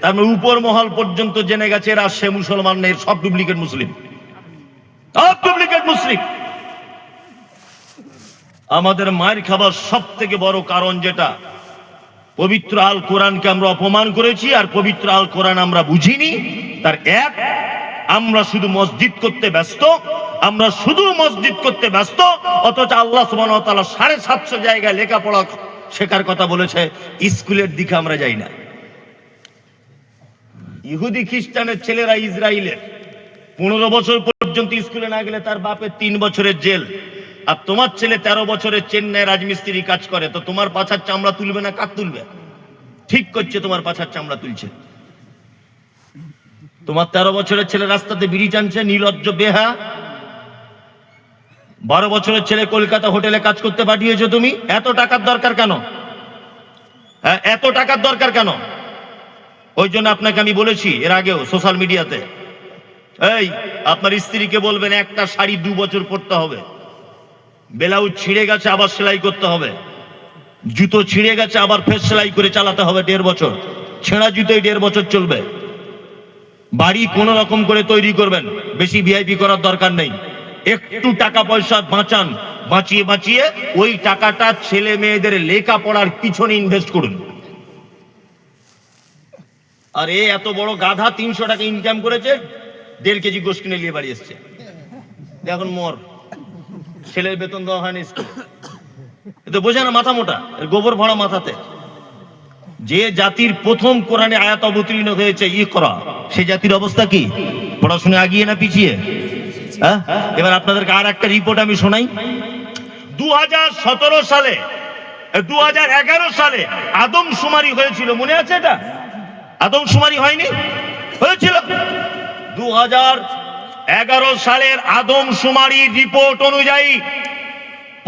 তার মানে উপর মহল পর্যন্ত জেনে গেছে এরা সে মুসলমান নেই, সব ডুপ্লিকেট মুসলিম, সব ডুপ্লিকেট মুসলিম। আমাদের মায়ের খাবার সব থেকে বড় কারণ যেটা, পবিত্র আল কোরআনকে আমরা অপমান করেছি, আর পবিত্র আল কোরআন আমরা বুঝিনি। তার এক, আমরা শুধু মসজিদ করতে ব্যস্ত, আমরা শুধু মসজিদ করতে ব্যস্ত, অথচ আল্লাহ সুবহানাহু ওয়া তাআলা 750 জায়গায় লেখাপড়া শেখার কথা বলেছে, স্কুলের দিকে আমরা যাই না। ইহুদি খ্রিস্টানের ছেলেরা ইসরায়েলের 15 বছর পর্যন্ত স্কুলে না গেলে তার বাপের 3 বছরের জেল। আর তোমার ছেলে 13 বছরের চেন্নাই রাজমিস্ত্রি কাজ করে, তো তোমার পাছার চামড়া তুলবে না কার তুলবে? ঠিক করছে, তোমার পাছার চামড়া তুলছে। তোমার 13 বছরের ছেলে রাস্তাতে বিড়ি টানছে, নির্লজ্জ বেহা। 12 বছরের ছেলে কলকাতা হোটেলে কাজ করতে পাঠিয়েছো তুমি। এত টাকার দরকার কেন? হ্যাঁ, এত টাকার দরকার কেন? ওই জন্য আপনাকে আমি বলেছি এর আগেও সোশ্যাল মিডিয়াতে, এই আপনার স্ত্রীকে বলবেন একটা শাড়ি 2 বছর পরতে হবে, ব্লাউজ ছিঁড়ে গেছে আবার সেলাই করতে হবে, জুতো ছিঁড়ে গেছে আবার ফের সেলাই করে চালাতে হবে 1.5 বছর, ছেঁড়া জুতোই 1.5 বছর চলবে। বাড়ি কোন রকম করে তৈরি করবেন, বেশি ভিআইপি করার দরকার নেই। একটু টাকা পয়সা বাঁচান, বাঁচিয়ে বাঁচিয়ে ওই টাকাটা ছেলে মেয়েদের লেখাপড়ার পিছনে ইনভেস্ট করুন। আর এত বড় গাধা 300 টাকা ইনকাম করেছে, 1.5 কেজি গোশ কিনে নিয়ে বাড়ি এসছে। এখন মর, ছেলের বেতন দেওয়া হয়নি স্কুলে। এতো বোঝে না, মাথা মোটা, গোবর ভরা মাথাতে। যে জাতির প্রথম কোরআনে আয়াত অবতীর্ণ হয়েছে ইকরা, সেই জাতির অবস্থা কি? পড়াশোনা আগিয়ে না পিছিয়ে? হ্যাঁ, এবার আপনাদেরকে আর একটা রিপোর্ট আমি শোনাই। 2017 সালে 2011 সালে আদমশুমারি হয়েছিল, মনে আছে? এটা আদমশুমারি হয়নি? হয়েছিল। 2011 সালের আদমশুমারি রিপোর্ট অনুযায়ী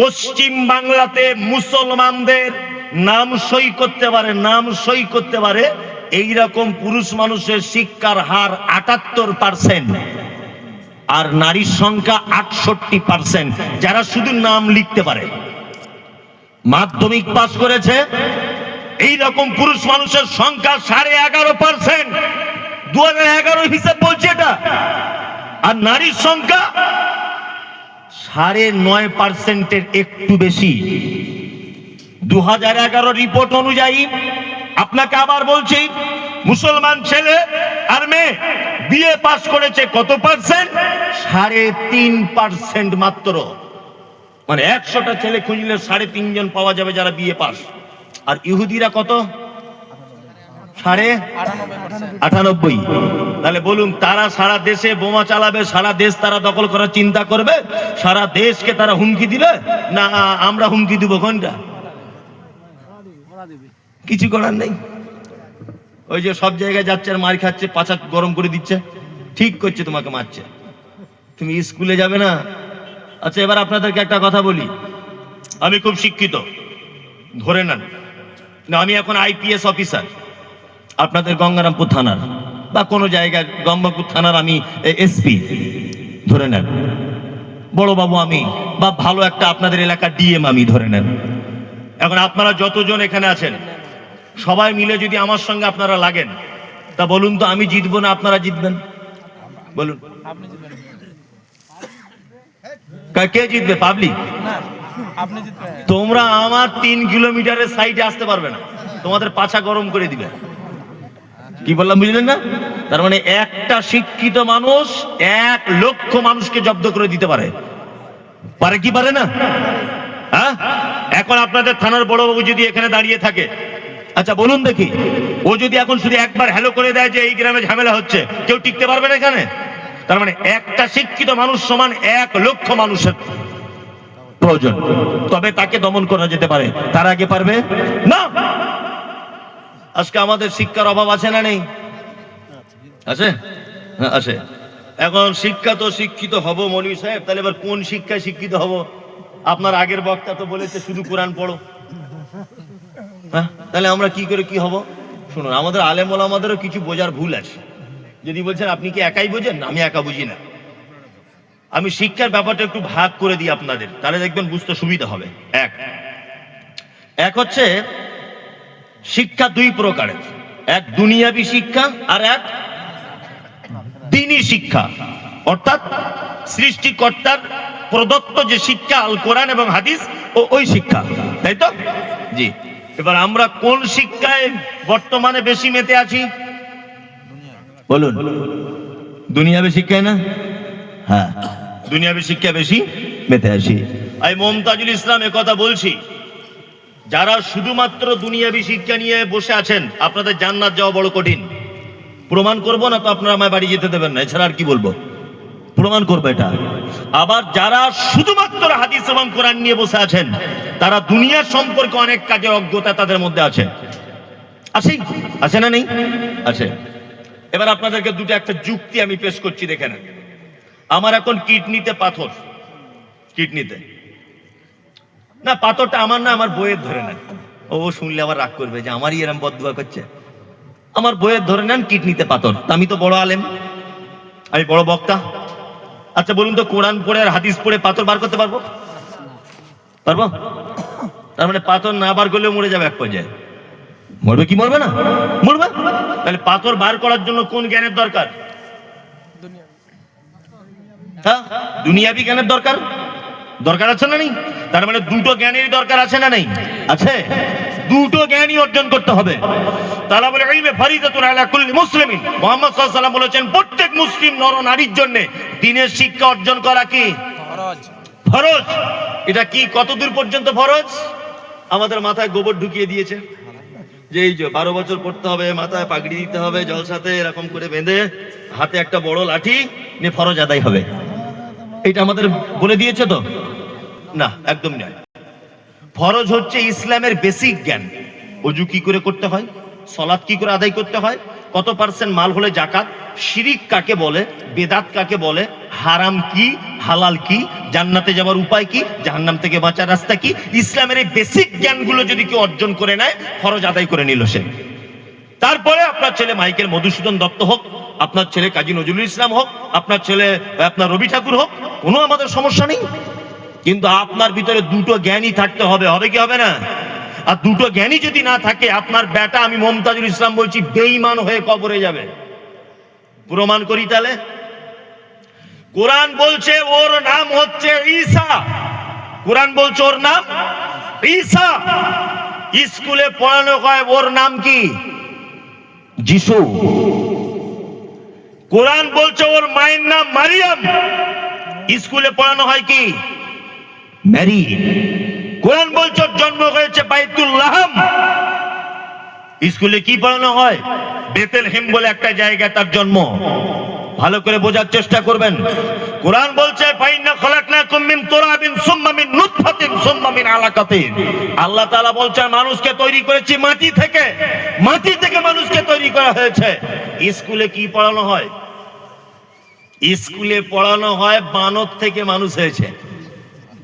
পশ্চিম বাংলাতে মুসলমানদের নাম সই করতে পারে এইরকম পুরুষ মানুষের শিক্ষার হার 78%, আর নারীর সংখ্যা 68%, যারা শুধু নাম লিখতে পারে, মাধ্যমিক পাস করেছে। এইরকম পুরুষ মানুষের সংখ্যা 11.5%, 2011 হিসাব বলছে এটা। আর নারীর সংখ্যা 9.5%-এর একটু বেশি। 2011 রিপোর্ট অনুযায়ী, আপনাকে আবার বলছি, মুসলমান ছেলে আর মেয়ে বিএ পাস করেছে কত পার্সেন্ট? 3.5% মাত্র। মানে 100টা ছেলে খুঁজলে 3.5 জন পাওয়া যাবে যারা বিএ পাস। আর ইহুদিরা কত? 98%। তাহলে বলুন, তারা সারা দেশে বোমা চালাবে, সারা দেশ তারা দখল করার চিন্তা করবে, সারা দেশকে তারা হুমকি দিবে? না আমরা হুমকি দিব? কোনটা? কিছু করার নেই। ওই যে সব জায়গায় যাচ্ছে আর মার খাচ্ছে, পাছা গরম করে দিচ্ছে, ঠিক করছে, তোমাকে মারছে, তুমি স্কুলে যাবে না। আচ্ছা, এবার আপনাদেরকে একটা কথা বলি, আমি খুব শিক্ষিত, ধরে নেন না, আমি এখন আইপিএস অফিসার আপনাদের গঙ্গারামপুর থানার বা কোনো জায়গায়, গঙ্গারামপুর থানার আমি এসপি, ধরে নেন। বড় বাবু আমি, বা ভালো একটা আপনাদের এলাকার ডিএম আমি ধরে নেন। এখন আপনারা যতজন এখানে আছেন সবাই মিলে যদি আমার সঙ্গে আপনারা লাগেন, তা বলুন তো আমি জিতবো না আপনারা জিতবেন? বলুন আপনি জিতবেন কে জিতবে? পাবলিক? না, আপনি জিতবেন। তোমরা আমার 3 কিলোমিটারের সাইডে আসতে পারবে না, তোমাদের পাছা গরম করে দিবে। কি বললাম বুঝলেন না? তার মানে একটা শিক্ষিত মানুষ 1 লক্ষ মানুষকে জব্দ করে দিতে পারে, পারে কি পারে না? হ্যাঁ, এখন আপনাদের থানার বড়বাবু যদি এখানে দাঁড়িয়ে থাকে, আচ্ছা বলুন দেখি, ও যদি এখন শুধু একবার হ্যালো করে দেয় যে এই গ্রামে ঝামেলা হচ্ছে, কেউ টিকতে পারবে না এখানে? তার মানে একটা শিক্ষিত মানুষ সমান 1 লক্ষ মানুষের প্রয়োজন, তবে তাকে দমন করা যেতে পারে। তার আগে পারবে না। আজকে আমাদের শিক্ষার অভাব আছে না নেই? আছে, হ্যাঁ আছে। এখন শিক্ষা তো শিক্ষিত হব মৌলভী সাহেব, তাহলে এবার কোন শিক্ষায় শিক্ষিত হব? আপনার আগের বক্তা তো বলেছে শুধু কোরআন পড়ো, হ্যাঁ, তাহলে আমরা কি করে কি হব? শুনুন, আমাদের আলেম ওলামাদেরও কিছু বোঝার ভুল আছে। যদি বলছেন আপনি কি একাই বোঝেন, আমি একা বুঝি না। আমি শিক্ষার ব্যাপারটা একটু ভাগ করে দিই আপনাদের, তাহলে দেখবেন বুঝতে সুবিধা হবে। এক হচ্ছে শিক্ষা 2 প্রকারের, এক দুনিয়াবী শিক্ষা আর এক দ্বীনি শিক্ষা, অর্থাৎ সৃষ্টিকর্তার প্রদত্ত যে শিক্ষা আল কোরআন এবং হাদিস, ওই শিক্ষা, তাই তো? জি। এবার আমরা কোন শিক্ষায় বর্তমানে বেশি মেতে আছি? বলুন, দুনিয়াবী শিক্ষায় না? হ্যাঁ, দুনিয়াবী শিক্ষা বেশি মেতে আছি। আমি মমতাজুল ইসলাম কথা বলছি, যারা শুধুমাত্র দুনিয়াবী শিক্ষা নিয়ে বসে আছেন, আপনাদের জান্নাত যাওয়া বড় কঠিন। প্রমাণ করব না তো আপনারা আমায় বাড়ি যেতে দেবেন না, এছাড়া আর কি বলবো? প্রমাণ করবো এটা। আবার যারা শুধুমাত্র হাদিস এবং কোরআন নিয়ে বসে আছেন, তারা দুনিয়ার সম্পর্কে অনেক কাজের অজ্ঞতা তাদের মধ্যে আছে। আছে না নেই? আছে। এবার আপনাদেরকে দুটো একটা যুক্তি আমি পেশ করছি, দেখে নেন। আমার এখন কিডনিতে পাথর, কিডনিতে না, পাথরটা আমার না, আমার বইয়ের ধরে নেন। ও শুনলে আবার রাগ করবে যে আমারই এরম বদদুয়া করছে। আমার বইয়ের ধরে নেন কিডনিতে পাথর। আমি তো বড় আলেম, আমি বড় বক্তা। আচ্ছা বলুন তো, কোরআন পড়ে আর হাদিস পড়ে পাথর বার করতে পারবো? পারবো? তার মানে পাথর না বার করলেও মরে যাবে এক পর্যায়ে। মরবে কি মরবে না? মরবে। তাহলে পাথর বার করার জন্য কোন জ্ঞানের দরকার? হ্যাঁ, দুনিয়াবী জ্ঞানের দরকার। দরকার আছে না নেই? তার মানে দুটো জ্ঞানের দরকার আছে না নেই? আছে। দুটো জ্ঞানই অর্জন করতে হবে। তালাবুল ইলমি ফরিদাতুন আলা কুল্লি মুসলিমিন। মুহাম্মদ সাল্লাল্লাহু আলাইহি ওয়াসাল্লাম বলেছেন, প্রত্যেক মুসলিম নর নারীর জন্য দ্বীনের শিক্ষা অর্জন করা কি ফরজ। ফরজ। এটা কি কতদূর পর্যন্ত ফরজ? আমাদের মাথায় গোবর ঢুকিয়ে দিয়েছে যে এই যে 12 বছর পড়তে হবে, মাথায় পাগড়ি দিতে হবে, জলসাতে এরকম করে বেঁধে, হাতে একটা বড় লাঠি নিয়ে ফরজ আদায় হবে। এটা আমাদের বলে দিয়েছে তো? না, একদম নয়। ফরজ হচ্ছে ইসলামের বেসিক জ্ঞান। ওযু কি করে করতে হয়, সালাত কি করে আদায় করতে হয়, কত পার্সেন্ট মাল হলে যাকাত, শিরিক কাকে বলে, বেদাত কাকে বলে, হারাম কি, হালাল কি, জান্নাতে যাওয়ার উপায় কি, জাহান্নাম থেকে বাঁচার রাস্তা কি, ইসলামের এই বেসিক জ্ঞানগুলো যদি কেউ অর্জন করে নেয়, ফরজ আদায় করে নিল সে। তারপরে আপনার ছেলে মাইকেল মধুসূদন দত্ত হোক, আপনার ছেলে কাজী নজরুল ইসলাম হোক, আপনার ছেলে আপনার রবি ঠাকুর হোক, কোনো আমাদের সমস্যা নেই। কিন্তু আপনার ভিতরে দুটো জ্ঞানই থাকতে হবে। হবে কি হবে না? আর দুটো জ্ঞানই যদি না থাকে, আপনার বেটা, আমি মমতাজুল ইসলাম বলছি, বেঈমান হয়ে কবরে যাবে। প্রমাণ করি তাহলে। কোরআন বলছে ওর নাম হচ্ছে ঈসা। কোরআন বলছে ওর নাম ঈসা। স্কুলে পড়ানো হয় ওর নাম কি? যিশু। কোরআন বলছে ওর মায়ের নাম মারিয়াম। স্কুলে পড়ানো হয় কি? মেরি। কোরআন বলছে জন্ম হয়েছে বাইতুল্লাহম। স্কুলে কি পড়ানো হয়? বেতেলহেম বলে একটা জায়গা, তার জন্ম। ভালো করে বোঝার চেষ্টা করবেন। কোরআন বলছে ফাইন্না খলাকনাকুম মিন তুরাবিন সুম্মা মিন নুতফাতিন সুম্মা মিন আলাকাতিন। আল্লাহ তাআলা বলছে মানুষকে তৈরি করেছি মাটি থেকে। মাটি থেকে মানুষকে তৈরি করা হয়েছে। স্কুলে কি পড়ানো হয়? স্কুলে পড়ানো হয় বানর থেকে মানুষ হয়েছে।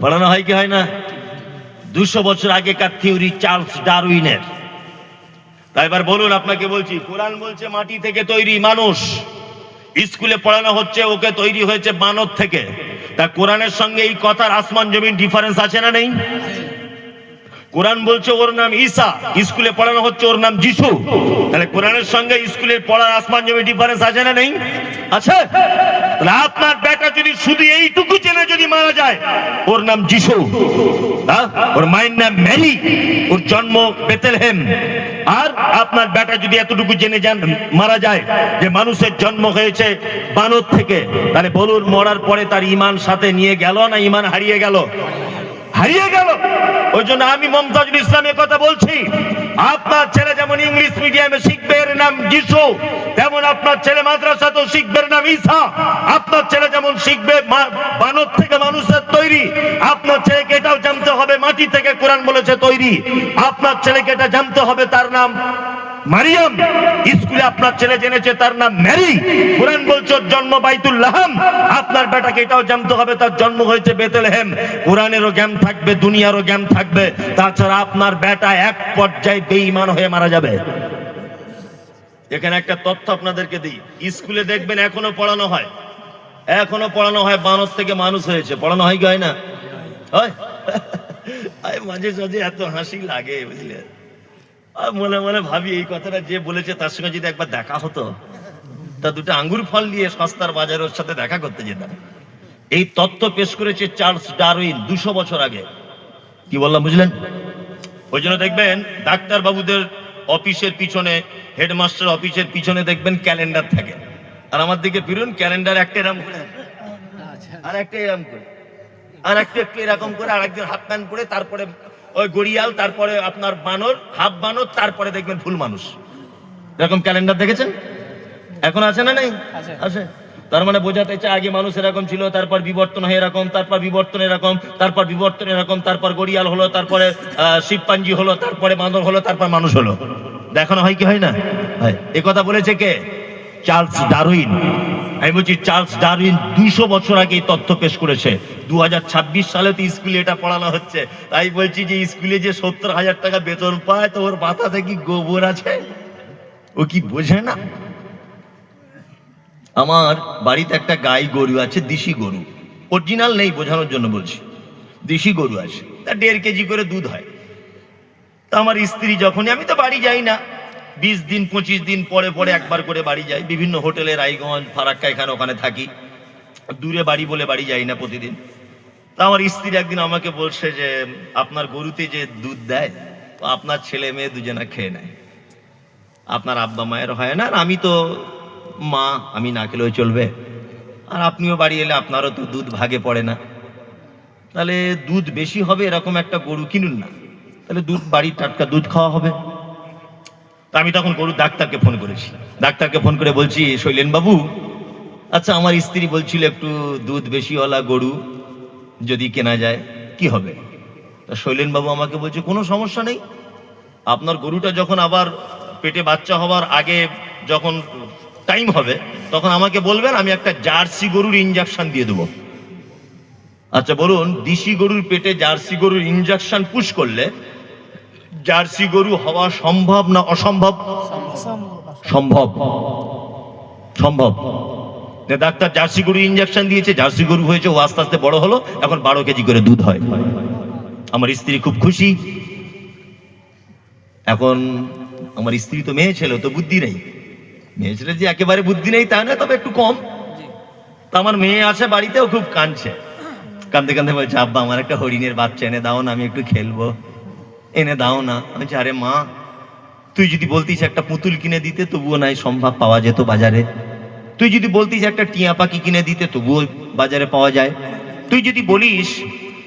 পড়ানো হয় কি হয় না? 200 বছর আগেকার থিওরি চার্লস ডারউইনের। তাই এবার বলুন, আপনাকে বলছি, কোরআন বলছে মাটি থেকে তৈরি মানুষ, স্কুলে পড়ানো হচ্ছে ওকে তৈরি হয়েছে বানর থেকে। তা কোরআনের সঙ্গে এই কথার আসমান জমিন ডিফারেন্স আছে না নেই? কোরআন বলছে ওর নাম ঈসা, স্কুলে পড়ানো হচ্ছে ওর নাম যিশু। তাহলে কোরআনের সঙ্গে স্কুলের পড়ার আসমান জমি ডিফারেন্স আছে না নেই? আছে। তাহলে আপনার বেটা যদি শুধু এইটুকু জেনে যদি মারা যায়, ওর নাম যিশু, ওর মায়ের নাম মেরি, ওর জন্ম বেথলেহেম, আর আপনার বেটা যদি এতটুকু জেনে যান মারা যায় যে মানুষের জন্ম হয়েছে বানর থেকে, তাহলে বলুন মরার পরে তার ঈমান সাথে নিয়ে গেল না ঈমান হারিয়ে গেল? হারিয়ে গেল। ওই জন্য আমি মমতাজুল ইসলামের কথা বলছি, আপনার ছেলে যেমন ইংলিশ মিডিয়ামে শিখবে এর নাম যিশু, তেমন আপনার ছেলে মাদ্রাসাতেও শিখবে এর নাম ঈসা। আপনার ছেলে যেমন শিখবে বানর থেকে মানুষের তৈরি, আপনার ছেলেকে এটাও জানতে হবে মাটি থেকে কোরআন বলেছে তৈরি। আপনার ছেলেকে এটা জানতে হবে তার নাম মারিয়াম, স্কুলে আপনার ছেলে জেনেছে তার নাম মেরি, কোরআন বলছে জন্ম বাইতুল লাহাম। আপনার বেটাকে এটাও জানতে হবে তার জন্ম হয়েছে বেথলেহেম। কোরআনেরও জ্ঞান থাকবে, দুনিয়ারও জ্ঞান থাকবে। তাছাড়া আপনার বেটা এক পর্যায়ে বেঈমান হয়ে মারা যাবে। এখানে একটা তথ্য আপনাদেরকে দিই, স্কুলে দেখবেন এখনো পড়ানো হয়, বানর থেকে মানুষ হয়েছে, পড়ানো হয় কি হয় না? হয়। মাঝে মাঝে এত হাসি লাগে বুঝলে, মনে মনে ভাবি এই কথাটা যে বলেছে তার সঙ্গে যদি একবার দেখা হতো, তা দুটো আঙ্গুর ফল নিয়ে সস্তার বাজারে ওর সাথে দেখা করতে যেতাম। এই তত্ত্ব পেশ করেছে চার্লস ডারউইন 200 বছর আগে। কি বললাম বুঝলেন? ওই জন্য দেখবেন ডাক্তার বাবুদের অফিসের পিছনে, হেডমাস্টার অফিসের পিছনে দেখবেন ক্যালেন্ডার থাকে, আর আমার দিকে ফিরুন, ক্যালেন্ডার একটা এরকম করে, আর একটা এরকম করে, আর একটা একটু এরকম করে, আর একজন হাফ প্যান্ট পরে, তারপরে ওই গড়িয়াল, তারপরে আপনার বানর, হাফ বানর, তারপরে দেখবেন ফুল মানুষ। এরকম ক্যালেন্ডার দেখেছেন? এখন আছে না নেই? আছে। তার মানে বোঝাতে চাই আগে মানুষ এরকম ছিল, তারপর বিবর্তন হয়ে এরকম, তারপর বিবর্তন এরকম, তারপর বিবর্তন এরকম, তারপর গড়িয়াল হলো, তারপরে শিবপাঞ্জি হলো, তারপরে বানর হলো, তারপর মানুষ হলো। দেখানো হয় কি হয় না? হয়। এ কথা বলেছে কে? Charles Darwin. আমি বলছি চার্লস ডারউইন 200 বছর আগে এই তথ্য পেশ করেছে। 2026 সালে তো স্কুলে এটা পড়ানো হচ্ছে। তাই বলছি যে স্কুলে যে 70,000 টাকা বেতন পায়, তো ওর মাথাতে কি গোবর আছে? ও কি বোঝে না? আমার বাড়িতে একটা গাই গরু আছে, দেশি গরু, অরিজিনাল নেই, বোঝানোর জন্য বলছি। দেশি গরু আছে, তা 1.5 কেজি করে দুধ হয়। তা আমার স্ত্রী যখনই, আমি তো বাড়ি যাই না, 20 দিন 25 দিন পরে পরে একবার করে বাড়ি যাই, বিভিন্ন হোটেলে রায়গঞ্জ, ফারাক্কা, এখানে ওখানে থাকি, দূরে বাড়ি বলে বাড়ি যাই না প্রতিদিন। তা আমার স্ত্রী একদিন আমাকে বলছে যে আপনার গরুতে যে দুধ দেয়, আপনার ছেলে মেয়ে দুজনা খেয়ে নেয়, আপনার আব্বা মায়ের হয় না, আর আমি তো মা, আমি না খেলেও চলবে, আর আপনিও বাড়ি এলে আপনারও তো দুধ ভাগে পড়ে না, তাহলে দুধ বেশি হবে এরকম একটা গরু কিনুন না, তাহলে দুধ, বাড়ির টাটকা দুধ খাওয়া হবে। তা আমি তখন গরুর ডাক্তারকে ফোন করেছি, ডাক্তারকে ফোন করে বলছি, শৈলেন বাবু, আচ্ছা আমার স্ত্রী বলছিল একটু দুধ বেশিওয়ালা গরু যদি কেনা যায় কি হবে? তা শৈলেন বাবু আমাকে বলছে কোনো সমস্যা নেই, আপনার গরুটা যখন আবার পেটে বাচ্চা হওয়ার আগে যখন টাইম হবে তখন আমাকে বলবেন, আমি একটা জার্সি গরুর ইনজেকশন দিয়ে দেবো। আচ্ছা বলুন, দেশি গরুর পেটে জার্সি গরুর ইনজেকশন পুশ করলে জার্সি গরু হওয়া সম্ভব না অসম্ভব? সম্ভব। সম্ভব। ডাক্তার জার্সি গরু ইনজেকশন দিয়েছে, জার্সি গরু হয়েছে, ও আস্তে আস্তে বড় হলো, এখন 12 কেজি করে দুধ হয়। আমার স্ত্রী খুব খুশি। এখন আমার স্ত্রী তো মেয়ে ছেলে, তো বুদ্ধি নেই, মেয়ে ছেলে যে একেবারে বুদ্ধি নেই তা না, তবে একটু কম। তা আমার মেয়ে আছে বাড়িতেও, খুব কাঁদছে, কাঁদতে কাঁদতে বলছে আব্বা আমার একটা হরিণের বাচ্চা এনে দাও না, আমি একটু খেলবো, এনে দাও না। আমি বলছি আরে মা, তুই যদি বলতিস একটা পুতুল কিনে দিতে তবুও নাই সম্ভব, পাওয়া যেত বাজারে। তুই যদি বলতিস একটা টিয়া পাখি কিনে দিতে তবুও বাজারে পাওয়া যায়। তুই যদি বলিস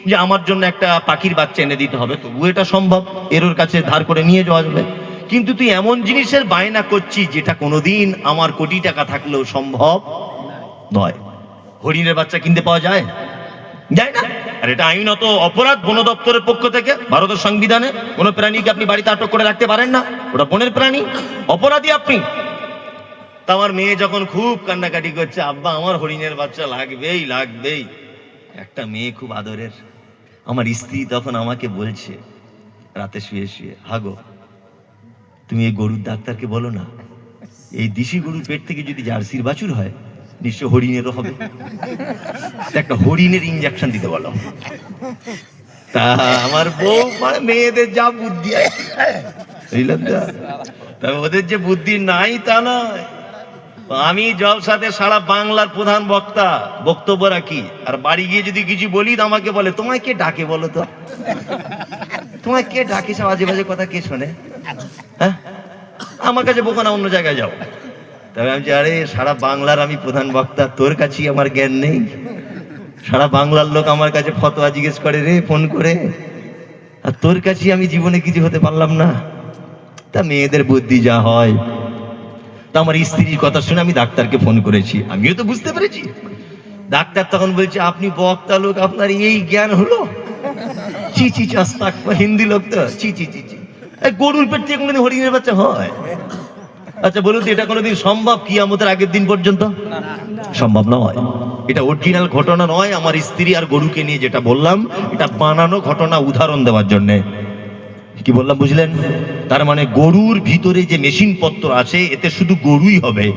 যে আমার জন্য একটা পাখির বাচ্চা এনে দিতে হবে তবুও এটা সম্ভব, এর ওর কাছে ধার করে নিয়ে যাওয়া যাবে। কিন্তু তুই এমন জিনিসের বায়না করছিস যেটা কোনোদিন আমার কোটি টাকা থাকলেও সম্ভব নয়। হরিণের বাচ্চা কিনতে পাওয়া যায়? যায় না। আর এটা আইনত অপরাধ বন দপ্তরের পক্ষ থেকে, ভারতের সংবিধানে কোনো প্রাণীকে আপনি বাড়িতে আটক করে রাখতে পারেন না, ওটা বনের প্রাণী, অপরাধী আপনি। তা আমার মেয়ে যখন খুব কান্নাকাটি করছে, আব্বা আমার হরিণের বাচ্চা লাগবেই লাগবেই, একটা মেয়ে খুব আদরের, আমার স্ত্রী তখন আমাকে বলছে রাতে শুয়ে শুয়ে, হাগো তুমি এই গরুর ডাক্তারকে বলো না, এই দেশি গরুর পেট থেকে যদি জার্সির বাছুর হয় নিশ্চয় হরিণেরও হবে। একটা হরিণের ইঞ্জেকশন দিতে বলো। তা আমার বউ মানে মেয়েদের যা বুদ্ধি আছে, বুঝলেন তো? তা ওদের যে বুদ্ধি নাই তা নয়। আমি জলসাতে সারা বাংলার প্রধান বক্তা, বক্তব্য রাখি, আর বাড়ি গিয়ে যদি কিছু বলি তো আমাকে বলে তোমায় কে ডাকে বলো তো, তোমায় কে ডাকে, সব আজে বাজে কথা কে শোনে? হ্যাঁ, আমার কাছে বোকা না, অন্য জায়গায় যাও। তবে আমি আরে সারা বাংলার আমি প্রধান বক্তা, তোর কাছেই আমার জ্ঞান নেই? সারা বাংলার লোক আমার কাছে ফতোয়া জিজ্ঞেস করে রে ফোন করে, আর তোর কাছে আমি জীবনে কিছু হতে পারলাম না। তা মেয়েদের বুদ্ধি যা হয়। তা আমার স্ত্রীর কথা শুনে আমি ডাক্তারকে ফোন করেছি, আমিও তো বুঝতে পেরেছি। ডাক্তার তখন বলছে আপনি বক্তা লোক, আপনার এই জ্ঞান হলো? চি চি চাস্তাক, হিন্দি লোক তো, চি চি চি চি। গরুর পেট থেকে কোনোদিন হরিণের বাচ্চা হয়? আচ্ছা বলুন তো, এটা কোনোদিন সম্ভব কিয়ামতের আগের দিন পর্যন্ত? সম্ভব নয়। এটা অরিজিনাল ঘটনা নয়। আমার স্ত্রী আর গরুকে নিয়ে যেটা বললাম, এটা বানানো ঘটনা, উদাহরণ দেওয়ার জন্য। কি বললাম বুঝলেন? তার মানে গরুর ভিতরে যে মেশিন পত্র আছে, এতে শুধু গরুই হবে।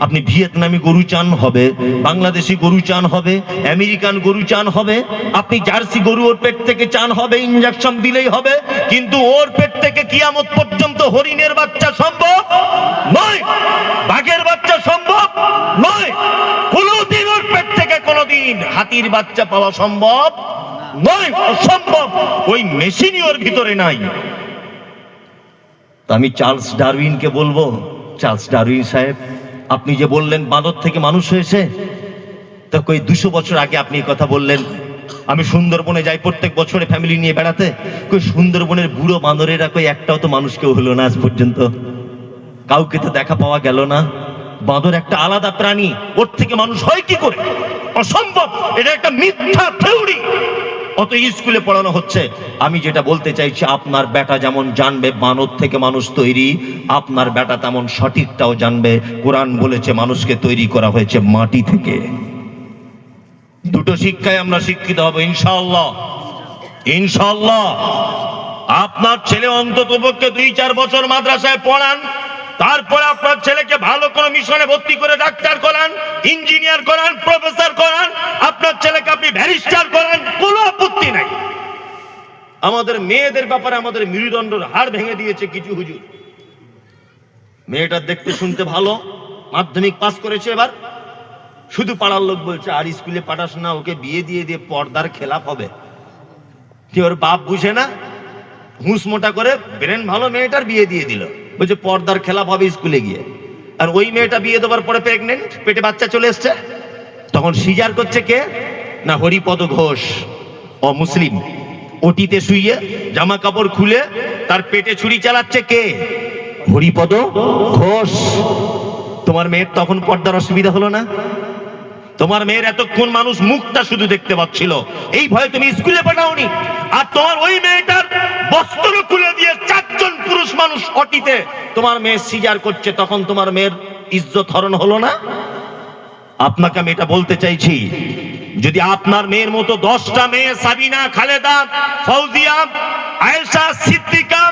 আপনি ভিয়েতনামি গরু চান হবে, বাংলাদেশি গরু চান হবে, আমেরিকান গরু চান হবে, আপনি জার্সি গরু ওর পেট থেকে চান হবে, ইনজেকশন দিলেই হবে। কিন্তু ওর পেট থেকে কিয়ামত পর্যন্ত হরিণের বাচ্চা সম্ভব নয়, বাঘের বাচ্চা সম্ভব নয়, কোনদিন ওর পেট থেকে কোনদিন হাতির বাচ্চা পাওয়া সম্ভব নয়, অসম্ভব। ওই মেশিনই ওর ভিতরে নাই। আমি চার্লস ডারউইনকে বলবো, চার্লস ডারউইন সাহেব, আপনি যে বললেন বাঁদর থেকে মানুষ হয়েছে, তো কই 200 বছর আগে আপনি এই কথা বললেন। আমি সুন্দরবনে যাই প্রত্যেক বছরে ফ্যামিলি নিয়ে বেড়াতে, কই সুন্দরবনের বুড়ো বাঁদরেরা কই একটাও তো মানুষ কেউ হলো না আজ পর্যন্ত, কাউকে তো দেখা পাওয়া গেল না। বাঁদর একটা আলাদা প্রাণী, ওর থেকে মানুষ হয় কি করে? অসম্ভব, এটা একটা মিথ্যা থিওরি। অত স্কুলে পড়ানো হচ্ছে। আমি যেটা বলতে চাইছি, আপনার বেটা যেমন জানবে বানর থেকে মানুষ তৈরি, আপনার বেটা তেমন সঠিকটাও জানবে। কোরআন বলেছে মানুষকে তৈরি করা হয়েছে মাটি থেকে। দুটো শিক্ষায় আমরা শিক্ষিত হব ইনশাআল্লাহ, ইনশাআল্লাহ। আপনার ছেলে অন্তত পক্ষে 2-4 বছর মাদ্রাসায় পড়ান, তারপরে আপনার ছেলেকে ভালো কোনো মিশনে ভর্তি করে ডাক্তার করান, ইঞ্জিনিয়ার করান, প্রফেসর করান, আপনার ছেলেকে আপনি ব্যারিস্টার করান, কোনো আপত্তি নাই। আমাদের মেয়েদের ব্যাপারে আমাদের মেরুদণ্ডের হাড় ভেঙে দিয়েছে কিছু হুজুর। মেয়েটা দেখতে শুনতে ভালো, মাধ্যমিক পাস করেছে, এবার শুধু পাড়ার লোক বলছে আর স্কুলে পাঠাস না, ওকে বিয়ে দিয়ে দিয়ে পর্দার খেলাপ হবে। কি ওর বাপ বুঝে না, হুঁস মোটা করে ব্রেন ভালো মেয়েটার বিয়ে দিয়ে দিল, বলছে পর্দার খেলাপ হবে স্কুলে গিয়ে। আর ওই মেয়েটা বিয়ে দেওয়ার পরে প্রেগনেন্ট, পেটে বাচ্চা চলে এসছে। তখন সিজার করছে কে? না হরিপদ ঘোষ, অমুসলিম। ওটিতে শুইয়ে জামা কাপড় খুলে তার পেটে ছুরি চালাচ্ছে কে? হরিপদ ঘোষ। তোমার মেয়ের তখন পর্দার অসুবিধা হলো না? তোমার মেয়ের এতক্ষণ মানুষ মুখটা শুধু দেখতে পাচ্ছিল, এই ভয়ে তুমি স্কুলে পাঠাওনি। আর তোমার ওই মেয়েটার বস্ত্র খুলে দিয়ে 4 জন পুরুষ মানুষ অটিতে তোমার মেয়ে সিজার করছে, তখন তোমার মেয়ের ইজ্জত হরণ হলো না? আপনাকে আমি এটা বলতে চাইছি, যদি আপনার মেয়ের মতো 10টা মেয়ে, সাবিনা, খালেদা, ফৌজিয়া, আয়েশা, সিদ্দিকা,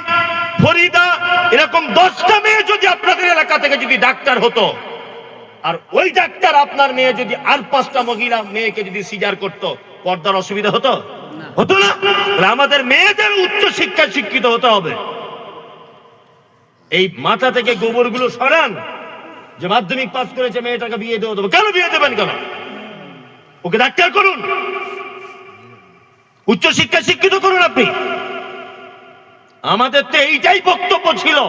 ফরিদা, এরকম 10টা মেয়ে যদি আপনাদের এলাকা থেকে যদি ডাক্তার হতো, আর ওই ডাক্তার আপনার মেয়ে যদি আর 5টা মহিলা মেয়েকে যদি সিজার করত, পর্দার অসুবিধা হতো? হতো না? আমাদের মেয়েদের উচ্চ শিক্ষায় শিক্ষিত হতে হবে। এই মাথা থেকে গোবরগুলো সরান, যে মাধ্যমিক পাস করেছে মেয়েটাকে বিয়ে দেওয়া দেবো। কেন বিয়ে দেবেন? কেন? ওকে ডাক্তার করুন, উচ্চ শিক্ষায় শিক্ষিত করুন আপনি। আমাদের তো এইটাই বক্তব্য ছিল,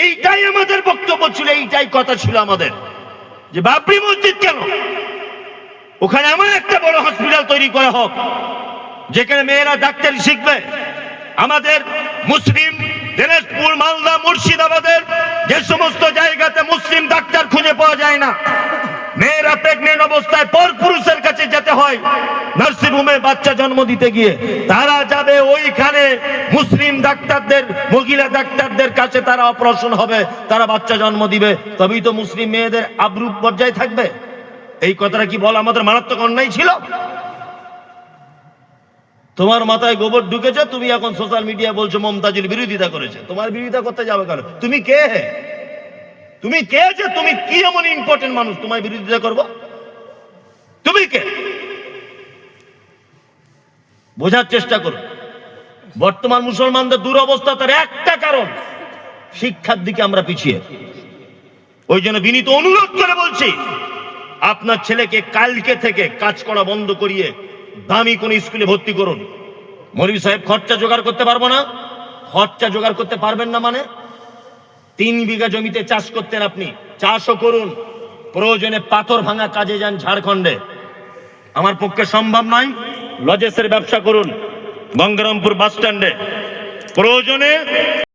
এইটাই আমাদের বক্তব্য ছিল, এইটাই কথা ছিল আমাদের, যে বাবরি মসজিদ কেন, ওখানে এমন একটা বড় হসপিটাল তৈরি করা হোক যেখানে মেয়েরা ডাক্তারি শিখবে। আমাদের মুসলিম দিনাজপুর, মালদা, মুর্শিদাবাদের যে সমস্ত জায়গাতে মুসলিম ডাক্তার খুঁজে পাওয়া যায় না, মেয়েরা প্রেগনেন্ট অবস্থায় পর পুরুষের কাছে যেতে হয় নার্সিং হোমে বাচ্চা জন্ম দিতে গিয়ে, তারা যাবে ওইখানে মুসলিম ডাক্তারদের, মহিলা ডাক্তারদের কাছে, তারা অপারেশন হবে, তারা বাচ্চা জন্ম দিবে, তবেই তো মুসলিম মেয়েদের আবরু পর্যায়ে থাকবে। এই কথাটা কি বলা আমাদের মারাত্মক অন্যায় ছিল? তোমার মাথায় গোবর ঢুকেছে, তুমি এখন সোশ্যাল মিডিয়া বলছো মমতাজুল বিরোধিতা করেছে। তোমার বিরোধিতা করতে যাবে কেন? তুমি কে? তুমি কে যে তুমি কি এমন ইম্পর্টেন্ট মানুষ তোমার বিরোধিতা করব? তুমি কে? বোঝার চেষ্টা করো। বর্তমান মুসলমানদের দুরবস্থা তার একটা কারণ, শিক্ষার দিকে আমরা পিছিয়ে। ওই জন্য বিনীত অনুরোধ করে বলছি, আপনার ছেলেকে কালকে থেকে কাজ করা বন্ধ করিয়ে দামি কোন স্কুলে ভর্তি করুন। মৌলভী সাহেব খরচা জোগাড় করতে পারবো না। খরচা জোগাড় করতে পারবেন না মানে 3 বিঘা জমিতে চাষ করতেন আপনি, চাষও করুন। প্রয়োজনে পাথর ভাঙা কাজে যান ঝাড়খণ্ডে, আমার পক্ষে সম্ভব নয়। লজেসের ব্যবসা করুন গঙ্গারামপুর বাস স্ট্যান্ডে, প্রয়োজনে